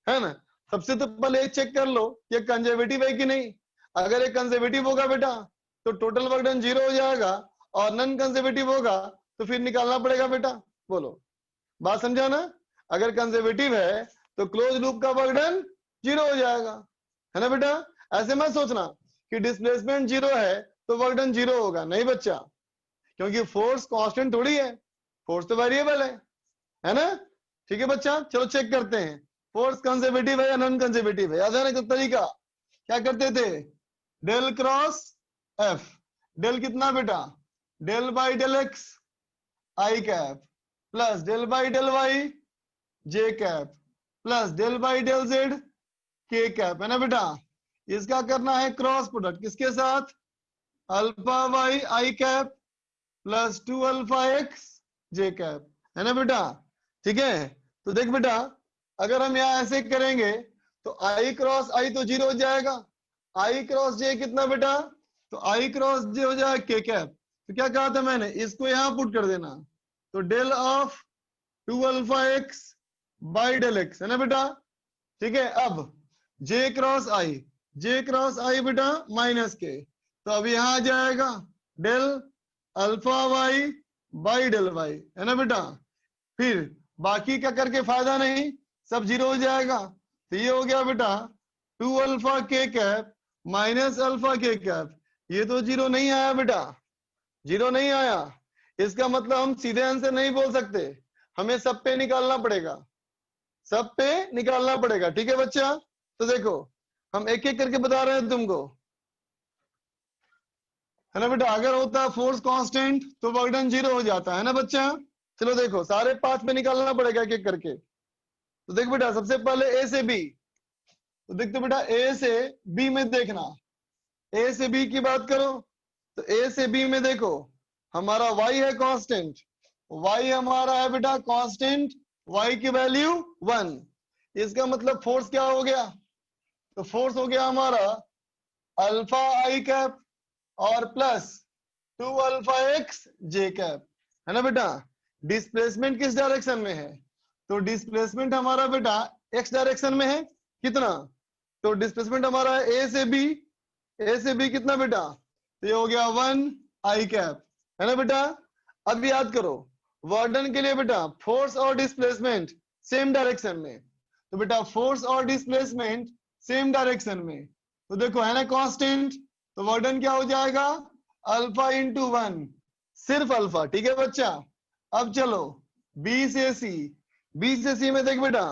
है ना। सबसे तो पहले ये चेक कर लो कि कंजर्वेटिव है कि नहीं, अगर ये कंजर्वेटिव होगा बेटा तो टोटल वर्क डन 0 हो जाएगा, और नॉन कंजर्वेटिव होगा तो फिर निकालना पड़ेगा बेटा। बोलो बात समझा ना, अगर कंजर्वेटिव है तो क्लोज लूप का वर्क डन 0 हो जाएगा, है ना बेटा। ऐसे मत सोचना कि डिस्प्लेसमेंट 0 है तो वर्क डन 0 होगा, नहीं बच्चा, क्योंकि फोर्स कांस्टेंट थोड़ी है, फोर्स तो वेरिएबल है ना। ठीक है बच्चा, चलो चेक करते हैं फोर्स कंजर्वेटिव है या नॉन कंजर्वेटिव है। याद है ना तरीका, क्या करते थे, डेल क्रॉस एफ, डेल कितना बेटा, del by del X I cap plus del by del Y J cap plus del by del Z K cap, है ना बेटा। इसका करना है क्रॉस प्रोडक्ट, किसके साथ, alpha Y I cap plus 2 alpha X J cap, है ना बेटा। ठीक है, तो देख बेटा अगर हम यहाँ ऐसे करेंगे तो आई क्रॉस आई तो 0 हो जाएगा, आई क्रॉस जे कितना बेटा, तो आई क्रॉस जे हो जाएगा के कैप। तो क्या कहा था मैंने, इसको यहाँ पुट कर देना, तो del of 2 alpha X by del X, है ना बेटा। ठीक है, अब जे क्रॉस आई बेटा माइनस के, तो अब यहाँ आ जाएगा del alpha Y by del Y, है ना बेटा। फिर बाकी का करके फायदा नहीं, सब 0 हो जाएगा, तो ये हो गया बेटा 2 अल्फा के कैप माइनस अल्फा के कैप, ये तो 0 नहीं आया बेटा, 0 नहीं आया। इसका मतलब हम सीधे आंसर नहीं बोल सकते, हमें सब पे निकालना पड़ेगा, सब पे निकालना पड़ेगा। ठीक है बच्चा, तो देखो हम एक एक करके बता रहे हैं तुमको, है ना बेटा। अगर होता फोर्स कांस्टेंट तो वर्क डन 0 हो जाता है ना बच्चा। चलो देखो सारे पाथ में निकालना पड़ेगा एक एक करके। तो देख बेटा सबसे पहले ए से बी, तो देखते बेटा ए से बी में देखना, ए से बी की बात करो तो ए से बी में देखो हमारा y है कांस्टेंट, y हमारा है बेटा कांस्टेंट, y की वैल्यू 1, इसका मतलब फोर्स क्या हो गया, तो फोर्स हो गया हमारा अल्फा आई कैप और plus 2 alpha X J cap, है ना बेटा। डिस्प्लेसमेंट किस डायरेक्शन में है, तो डिस्प्लेसमेंट हमारा बेटा एक्स डायरेक्शन में है, कितना तो डिस्प्लेसमेंट हमारा है ए से बी कितना बेटा, तो ये हो गया 1 आई कैप, है ना बेटा। अब याद करो वार्डन के लिए बेटा फोर्स और डिस्प्लेसमेंट सेम डायरेक्शन में, तो बेटा फोर्स और डिस्प्लेसमेंट सेम डायरेक्शन में, तो देखो है ना कांस्टेंट, तो वार्डन क्या हो जाएगा अल्फा इंटू 1, सिर्फ अल्फा, ठीक है बच्चा। अब चलो बी से सी में देख बेटा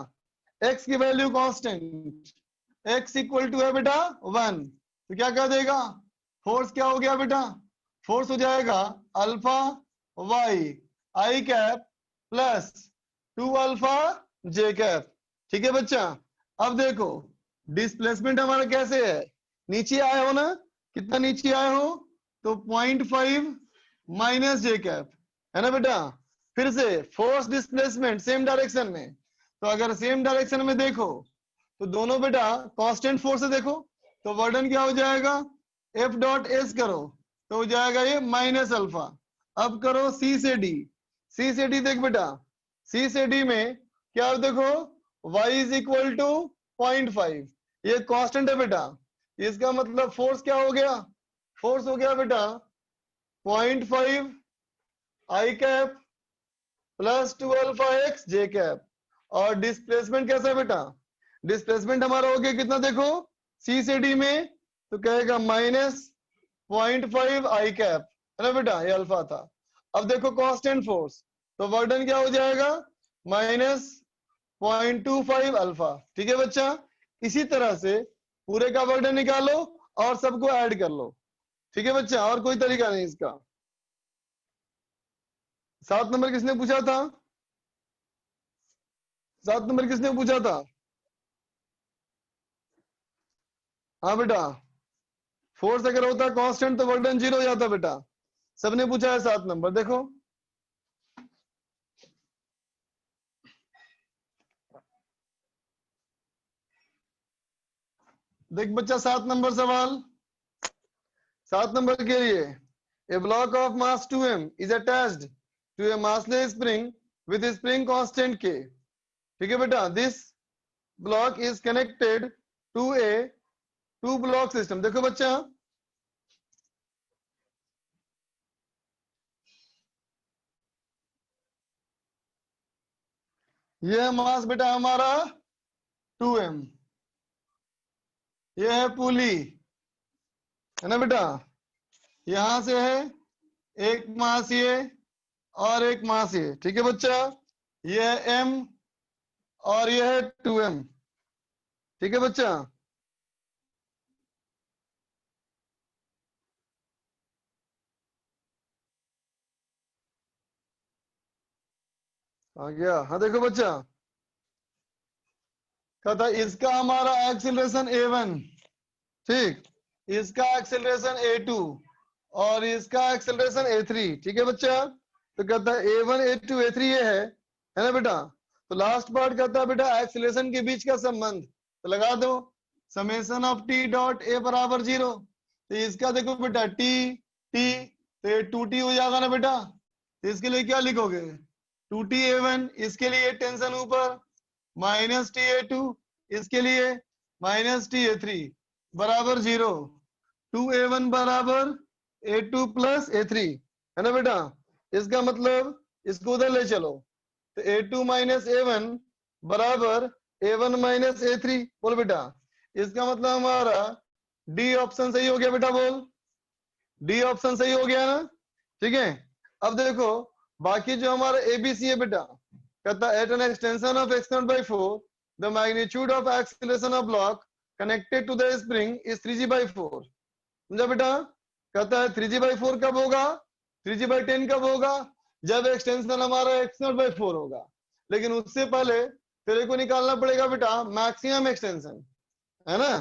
x की value constant, x equal to है बेटा 1, तो क्या कर देगा, फोर्स क्या हो गया बेटा, फोर्स हो जाएगा alpha y i cap plus 2 alpha j cap, ठीक है बच्चा। अब देखो डिस्प्लेसमेंट हमारा कैसे है, नीचे आए हो ना, कितना नीचे आए हो, तो 0.5 माइनस जे कैप, है ना बेटा। फिर से फोर्स डिस्प्लेसमेंट सेम डायरेक्शन में, तो अगर सेम डायरेक्शन में देखो तो दोनों बेटा कांस्टेंट फोर्स से देखो, तो वर्डन क्या हो जाएगा एफ डॉट एस करो तो हो जाएगा ये माइनस अल्फा। अब करो सी से डी देख बेटा, सी से डी में क्या देखो y इज इक्वल टू 0.5, ये कांस्टेंट है बेटा, इसका मतलब फोर्स क्या हो गया, फोर्स हो गया बेटा 0.5 आई cap plus 2 alpha X J cap. और डिस्प्लेसमेंट कैसा है बेटा, डिस्प्लेसमेंट हमारा हो गया कितना देखो सी से डी में, तो कहेगा माइनस 0.5 आई कैप, है ना बेटा, ये अल्फा था। अब देखो कांस्टेंट फोर्स, तो वर्डन क्या हो जाएगा माइनस 0.25 अल्फा, ठीक है बच्चा। इसी तरह से पूरे का वर्डन निकालो और सबको ऐड कर लो, ठीक है बच्चा, और कोई तरीका नहीं इसका। 7 नंबर किसने पूछा था, 7 नंबर किसने पूछा था, हाँ बेटा, फोर्स अगर होता कांस्टेंट तो वर्डन 0 हो जाता बेटा, सबने पूछा है 7 नंबर। देखो देख बच्चा 7 नंबर सवाल, 7 नंबर के लिए a block of mass 2m is attached to a massless spring with a spring constant k, ठीक है बेटा। this block is connected to a 2 block system। देखो बच्चा ये मास बेटा हमारा 2m, ये है पुली, है ना बेटा, यहां से है एक मास ये और एक मास ये, ठीक है बच्चा, ये है m और ये है 2m, ठीक है बच्चा। आ गया, हाँ देखो बच्चा, कहता इसका हमारा एक्सीलरेशन a1, ठीक, इसका एक्सेलरेशन a2 और इसका एक्सेलरेशन a3, ठीक है बच्चा। तो कहता है a1 a2 a3 ये है ना बेटा। तो लास्ट पार्ट कहता है बेटा एक्सेलरेशन के बीच का संबंध, तो लगा दो summation of t dot a बराबर 0, तो इसका देखो बेटा t तो ये 2t हो जाएगा ना बेटा, तो इसके लिए क्या लिखोगे 2t a1, इसके लिए टेंशन ऊपर माइनस t a2, इसके लिए माइनस t a3 बराबर 0, 2a1 बराबर a2 प्लस a3, है ना बेटा। इसका मतलब इसको उधर ले चलो, तो a2 माइनस a1 बराबर a1 माइनस a3, बोल बेटा। इसका मतलब हमारा डी ऑप्शन सही हो गया बेटा, बोल डी ऑप्शन सही हो गया ना, ठीक है। अब देखो बाकी जो हमारा एबीसी है बेटा, कहता है at an extension of x0 by 4 the magnitude of acceleration of block connected to the spring is 3g by 4, समझा बेटा। कहता है 3g by 4 कब होगा, 3g by 10 कब होगा, जब एक्सटेंशन हमारा x0 by 4 होगा। लेकिन उससे पहले तेरे को निकालना पड़ेगा बेटा मैक्सिमम एक्सटेंशन, है ना।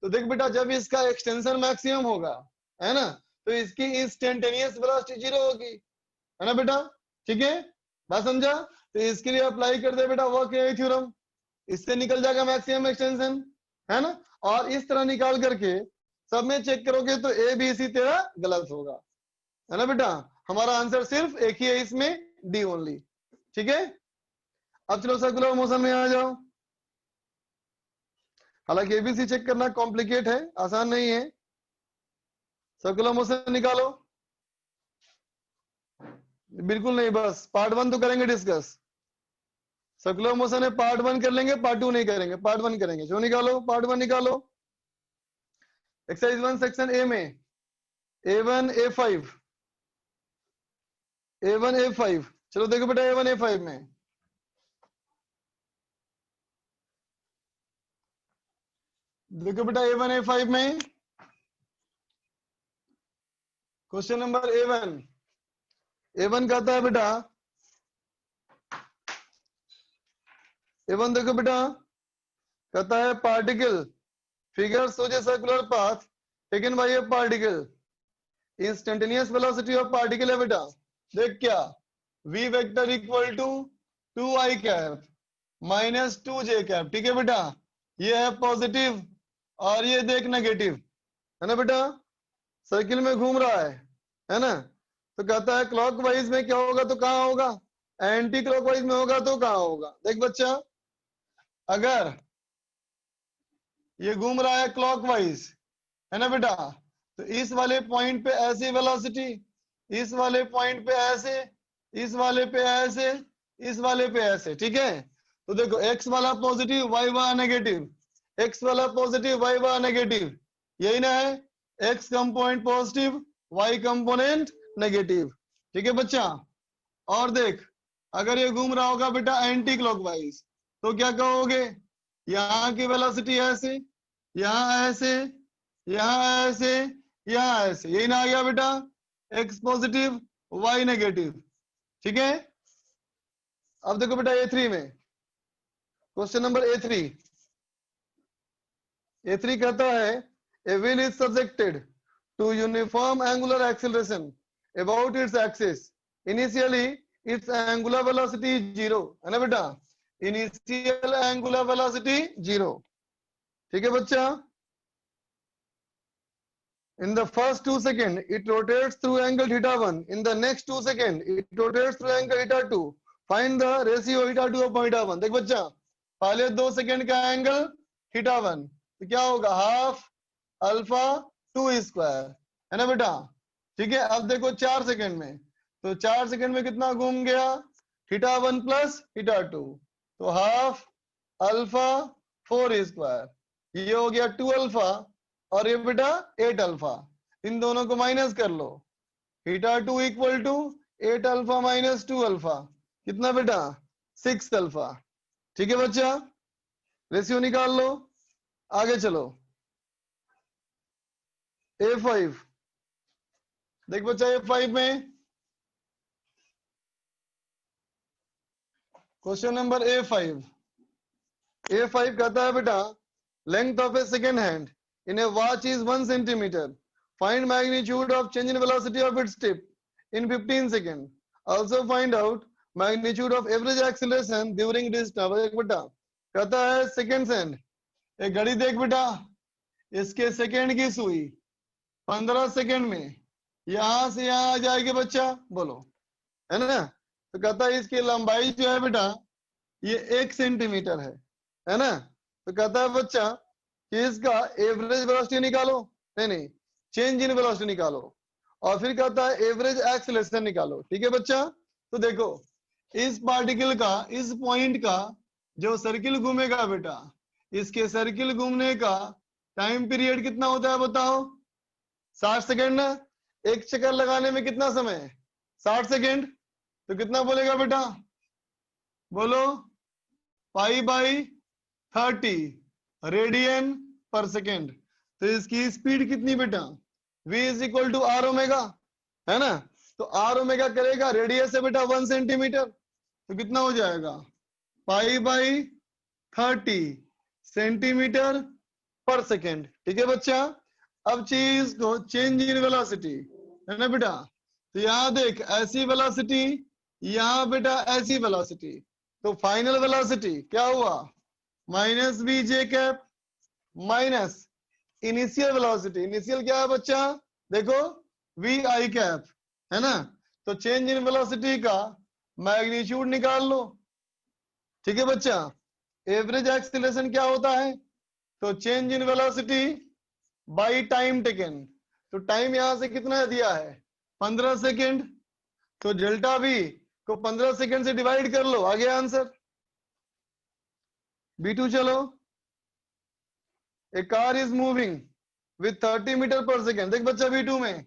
तो देख बेटा जब इसका एक्सटेंशन मैक्सिमम होगा, है ना, तो इसकी इंस्टेंटेनियस वेलोसिटी 0 होगी, है ना बेटा, ठीक है, बात समझा। तो इसके लिए अप्लाई कर दे बेटा वर्क थ्योरम, इससे निकल जाएगा मैक्सिमम एक्सटेंशन, है ना। और इस तरह निकाल करके सब में चेक करोगे तो ए बी सी तेरा गलत होगा, है ना बेटा। हमारा आंसर सिर्फ एक ही है इसमें, डी ओनली, ठीक है। अब चलो सर्कुलर मोशन में आ जाओ। हालांकि एबीसी चेक करना कॉम्प्लिकेट है, आसान नहीं है। सर्कुलर मोशन निकालो। बिल्कुल नहीं, बस पार्ट 1 तो करेंगे डिस्कस। सर्कुलर मोशन है, पार्ट 1 कर लेंगे, पार्ट 2 नहीं करेंगे, पार्ट 1 करेंगे। जो निकालो, पार्ट 1 निकालो। एक्सरसाइज 1 सेक्शन ए में A1 A5 A1 A5, चलो देखो बेटा A1 A5 में देखो बेटा A1 A5 में क्वेश्चन नंबर A1 कहता है बेटा, A1 देखो बेटा कहता है particle figure shows a circular path taken by a particle, instantaneous velocity of particle है बेटा। देख क्या, v vector equal to 2i cap minus 2j cap, ठीक है बेटा। ये है पॉजिटिव और ये देख नेगेटिव, है ना बेटा। सर्किल में घूम रहा है ना। तो कहता है क्लॉकवाइज में क्या होगा तो कहाँ होगा, एंटी क्लॉकवाइज में होगा तो कहाँ होगा। देख बच्चा, अगर ये घूम रहा है क्लॉकवाइज, है ना बेटा, तो इस वाले पॉइंट पे ऐसी वेलोसिटी, इस वाले पॉइंट पे ऐसे, इस वाले पे ऐसे, इस वाले पे ऐसे, ठीक है। तो देखो x वाला पॉजिटिव, y वाला नेगेटिव, x वाला पॉजिटिव, y वाला नेगेटिव, यही ना है। x component positive, y component negative, ठीक है बच्चा। और देख, अगर ये घूम रहा होगा बेटा एंटी क्लॉकवाइज, तो क्या कहोगे, यहाँ की वेलोसिटी ऐसे, यहाँ ऐसे, यहाँ ऐसे, यहाँ ऐसे, यही ना आ गया बेटा, x पॉजिटिव y नेगेटिव, ठीक है। अब देखो बेटा A3 में, क्वेश्चन नंबर A3 कहता है a wheel is subjected to uniform angular acceleration about its axis. Initially its angular velocity is 0, है ना बेटा। इनिशियल एंगुलर वेलोसिटी 0, ठीक है बच्चा। In the first 2 seconds it rotates through angle θ1, in the next 2 seconds it rotates through angle θ2, find the ratio θ2 of θ1। देख बच्चा, पहले 2 second का एंगल θ1 तो क्या होगा, हाफ अल्फा 2 स्क्वायर, है ना बेटा, ठीक है। अब देखो 4 सेकंड में, तो 4 सेकंड में कितना घूम गया, θ1 प्लस θ2, तो हाफ अल्फा 4 स्क्वायर, ये हो गया 2 अल्फा और ये बेटा 8 अल्फा। इन दोनों को माइनस कर लो, θ2 equal to 8 alpha minus 2 alpha, कितना बेटा 6 अल्फा, ठीक है बच्चा। रेशियो निकाल लो, आगे चलो। A5 देख बच्चा, A5 में क्वेश्चन नंबर A5 कहता है बेटा, length of A second hand in a watch is 1 centimeter. Find magnitude of change in velocity of its tip in 15 seconds. Also find out magnitude of average acceleration during this time. बेटा कहता है second hand, एक घड़ी देख बेटा, इसके second की सुई 15 सेकेंड में यहां से यहां आ जाएगी बच्चा, बोलो, है ना। तो कहता है इसकी लंबाई जो है बेटा ये 1 सेंटीमीटर है ना। तो कहता है बच्चा कि इसका एवरेज वेलोसिटी निकालो, नहीं चेंज इन वेलोसिटी निकालो, और फिर कहता है एवरेज एक्सेलरेशन निकालो, ठीक है बच्चा। तो देखो इस पार्टिकल का, इस पॉइंट का जो सर्किल घूमेगा बेटा, इसके सर्किल घूमने का टाइम पीरियड कितना होता है बताओ, 60 सेकेंड ना। एक चक्कर लगाने में कितना समय है, 60 सेकेंड। तो कितना बोलेगा बेटा, बोलो π/30 रेडियन पर सेकेंड। तो इसकी स्पीड कितनी बेटा, v is equal to R omega, है ना। तो आर ओमेगा करेगा, रेडियस है बेटा 1 सेंटीमीटर, तो कितना हो जाएगा π/30 सेंटीमीटर पर सेकेंड, ठीक है बच्चा। अब चीज को चेंज इन वेलोसिटी, है ना बेटा। तो यहाँ देख ऐसी वेलोसिटी, यहाँ बेटा ऐसी वेलोसिटी, तो फाइनल वेलोसिटी क्या हुआ, minus V J cap minus initial velocity. Initial क्या है बच्चा, देखो वी आई कैप, है ना। तो चेंज इन वेलोसिटी का मैग्नीट्यूड निकाल लो, ठीक है बच्चा। एवरेज एक्सीलरेशन क्या होता है, तो change in velocity by time taken, तो टाइम यहां से कितना दिया है 15 सेकेंड, तो डेल्टा v को 15 सेकेंड से डिवाइड कर लो, आ गया आंसर। B2 चलो, a car is moving with 30 meter per second. देख बच्चा B2 में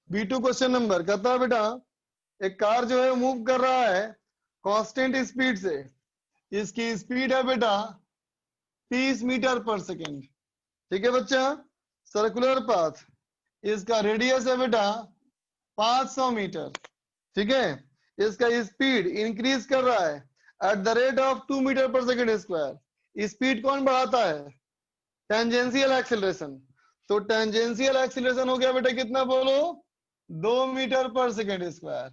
B2 क्वेश्चन नंबर कहता है बेटा एक कार जो है मूव कर रहा है कांस्टेंट स्पीड से, इसकी स्पीड है बेटा 30 मीटर पर सेकेंड। ठीक है बच्चा, सर्कुलर पाथ, इसका रेडियस है बेटा 500 मीटर। ठीक है, इसका स्पीड इंक्रीज कर रहा है at the rate of 2 metre per second square. Speed कौन बढ़ाता है? Tangential acceleration. तो टेंजेंशियल एक्सीलरेशन हो गया बेटा कितना बोलो 2 मीटर पर सेकेंड स्क्वायर।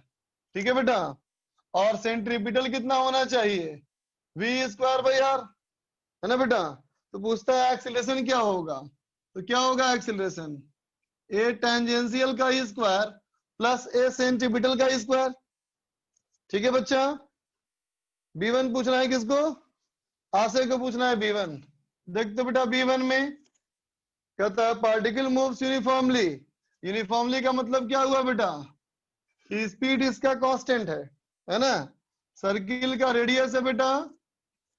ठीक है बेटा, और सेंट्रीपिटल कितना होना चाहिए v स्क्वायर बाई r, है ना बेटा। तो पूछता है एक्सीलरेशन क्या होगा, तो क्या होगा एक्सीलरेशन a टेंजेंशियल का स्क्वायर प्लस a सेंट्रीपिटल का स्क्वायर। ठीक है बच्चा, b1 पूछना है किसको? आशय को पूछना है b1। देखते बेटा b1 में कहता है पार्टिकल मूव्स यूनिफॉर्मली। यूनिफॉर्मली का मतलब क्या हुआ बेटा, स्पीड इसका कांस्टेंट है ना। सर्किल का रेडियस है बेटा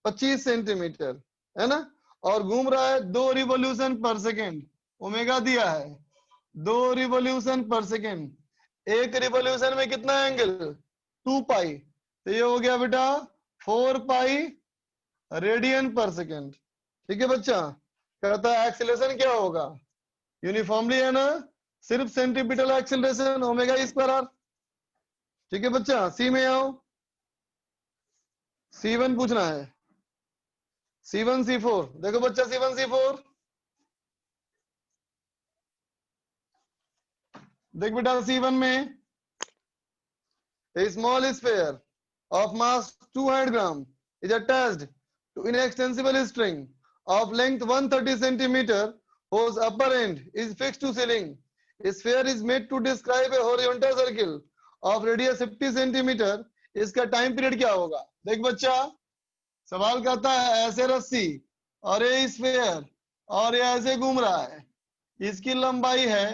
25 सेंटीमीटर, है ना, और घूम रहा है 2 रिवॉल्यूशन पर सेकेंड। ओमेगा दिया है 2 रिवॉल्यूशन पर सेकेंड। एक रिवॉल्यूशन में कितना एंगल 2 पाई, तो ये हो गया बेटा 4 पाई रेडियन पर सेकेंड। ठीक है बच्चा, कहता है एक्सीलरेशन क्या होगा, यूनिफॉर्मली है ना, सिर्फ centripetal acceleration omega square R. ठीक है बच्चा, सी में आओ, C1 पूछना है, C1 C4। देखो बच्चा C1 C4 देख बेटा C1 में a small sphere of mass 200 gram is attached to inextensible string of length 130 centimeter whose upper end is fixed to ceiling. A sphere is made to describe a horizontal circle of radius 50 centimeter. इसका time period क्या होगा? देख बच्चा सवाल कहता है ऐसे रस्सी और ये स्फीयर और ये ऐसे घूम रहा है, इसकी लंबाई है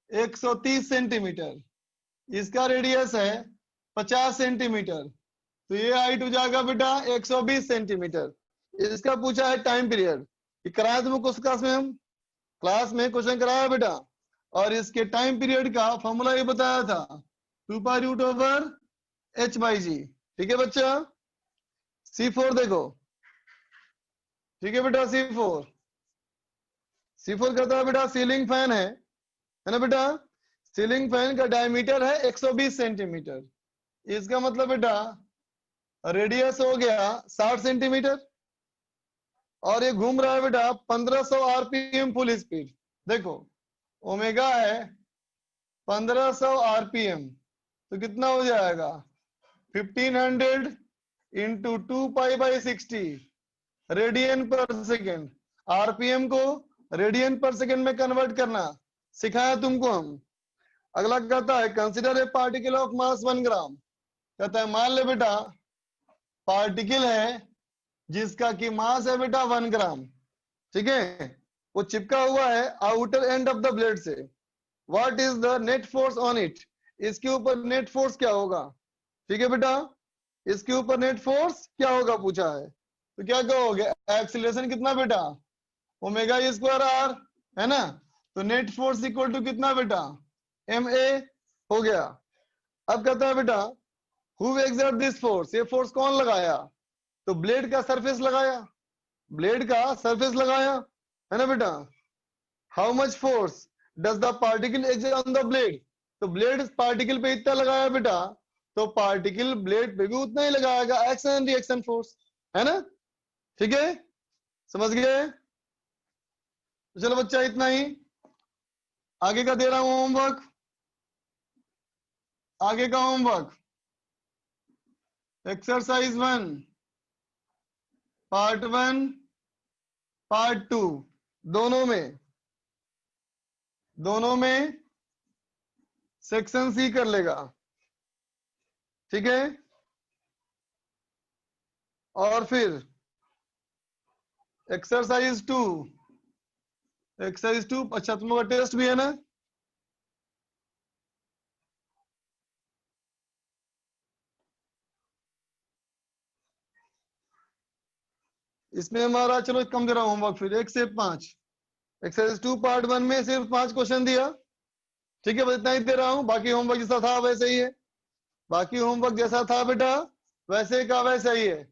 130 सेंटीमीटर, इसका रेडियस है 50 सेंटीमीटर, तो ये हाइट हो जाएगा बेटा 120 सेंटीमीटर। इसका पूछा है टाइम पीरियड, कराया तुमको क्लास में क्वेश्चन कराया बेटा, और इसके टाइम पीरियड का फॉर्मूला ये बताया था 2 pi root over h by g. ठीक है बच्चा, C4 देखो। ठीक है बेटा, C4 कहता है बेटा सीलिंग फैन है ना बेटा, सीलिंग फैन का डायमीटर है 120 सेंटीमीटर, इसका मतलब बेटा रेडियस हो गया 60 सेंटीमीटर, और ये घूम रहा है बेटा 1500 आरपीएम फुल स्पीड। देखो ओमेगा है 1500 आरपीएम, तो कितना हो जाएगा 1500 इंटू 2 पाई बाई 60 रेडियन पर सेकेंड। आरपीएम को रेडियन पर सेकेंड में कन्वर्ट करना सिखाया तुमको हम। अगला कहता है consider a particle of mass 1 ग्राम। कहता है मान ले बेटा पार्टिकल है जिसका की मास है बेटा 1 ग्राम। ठीक है, वो चिपका हुआ है outer end of the blade से। What is the net force on it, इसके ऊपर नेट फोर्स क्या होगा। ठीक है बेटा, इसके ऊपर नेट फोर्स क्या होगा पूछा है, तो क्या कहोगे एक्सीलरेशन कितना बेटा ओमेगा स्क्वायर आर, है ना, तो नेट फोर्स इक्वल टू कितना बेटा ma हो गया। अब कहता है बेटा हु एक्सर्ट दिस फोर्स, ये फोर्स कौन लगाया, तो ब्लेड का सरफेस लगाया, ब्लेड का सरफेस लगाया, है ना बेटा। How much force does the particle exert on the blade, तो ब्लेड पार्टिकल पे इतना लगाया बेटा, तो पार्टिकल ब्लेड पे भी उतना ही लगाएगा, एक्शन एंड रिएक्शन फोर्स, है ना। ठीक है, समझ गए। तो चलो बच्चा इतना ही, आगे का दे रहा हूं होमवर्क, आगे का होमवर्क एक्सरसाइज 1 पार्ट 1 पार्ट 2 दोनों में सेक्शन सी कर लेगा, ठीक है। और फिर एक्सरसाइज 2, एक्सरसाइज 2, अच्छा तुम लोग का टेस्ट भी है ना? इसमें हमारा चलो कम दे रहा हूं होमवर्क, फिर 1 से 5 एक्सरसाइज 2 पार्ट 1 में सिर्फ 5 क्वेश्चन दिया, ठीक है, बस इतना ही दे रहा हूं। बाकी होमवर्क जैसा था वैसे ही है, बाकी होमवर्क जैसा था बेटा वैसे का वैसा ही है,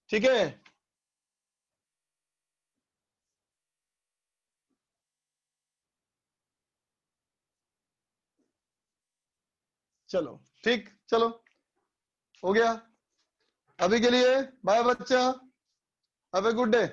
ठीक है। चलो ठीक, चलो हो गया अभी के लिए, बाय बच्चा, हैव ए गुड डे।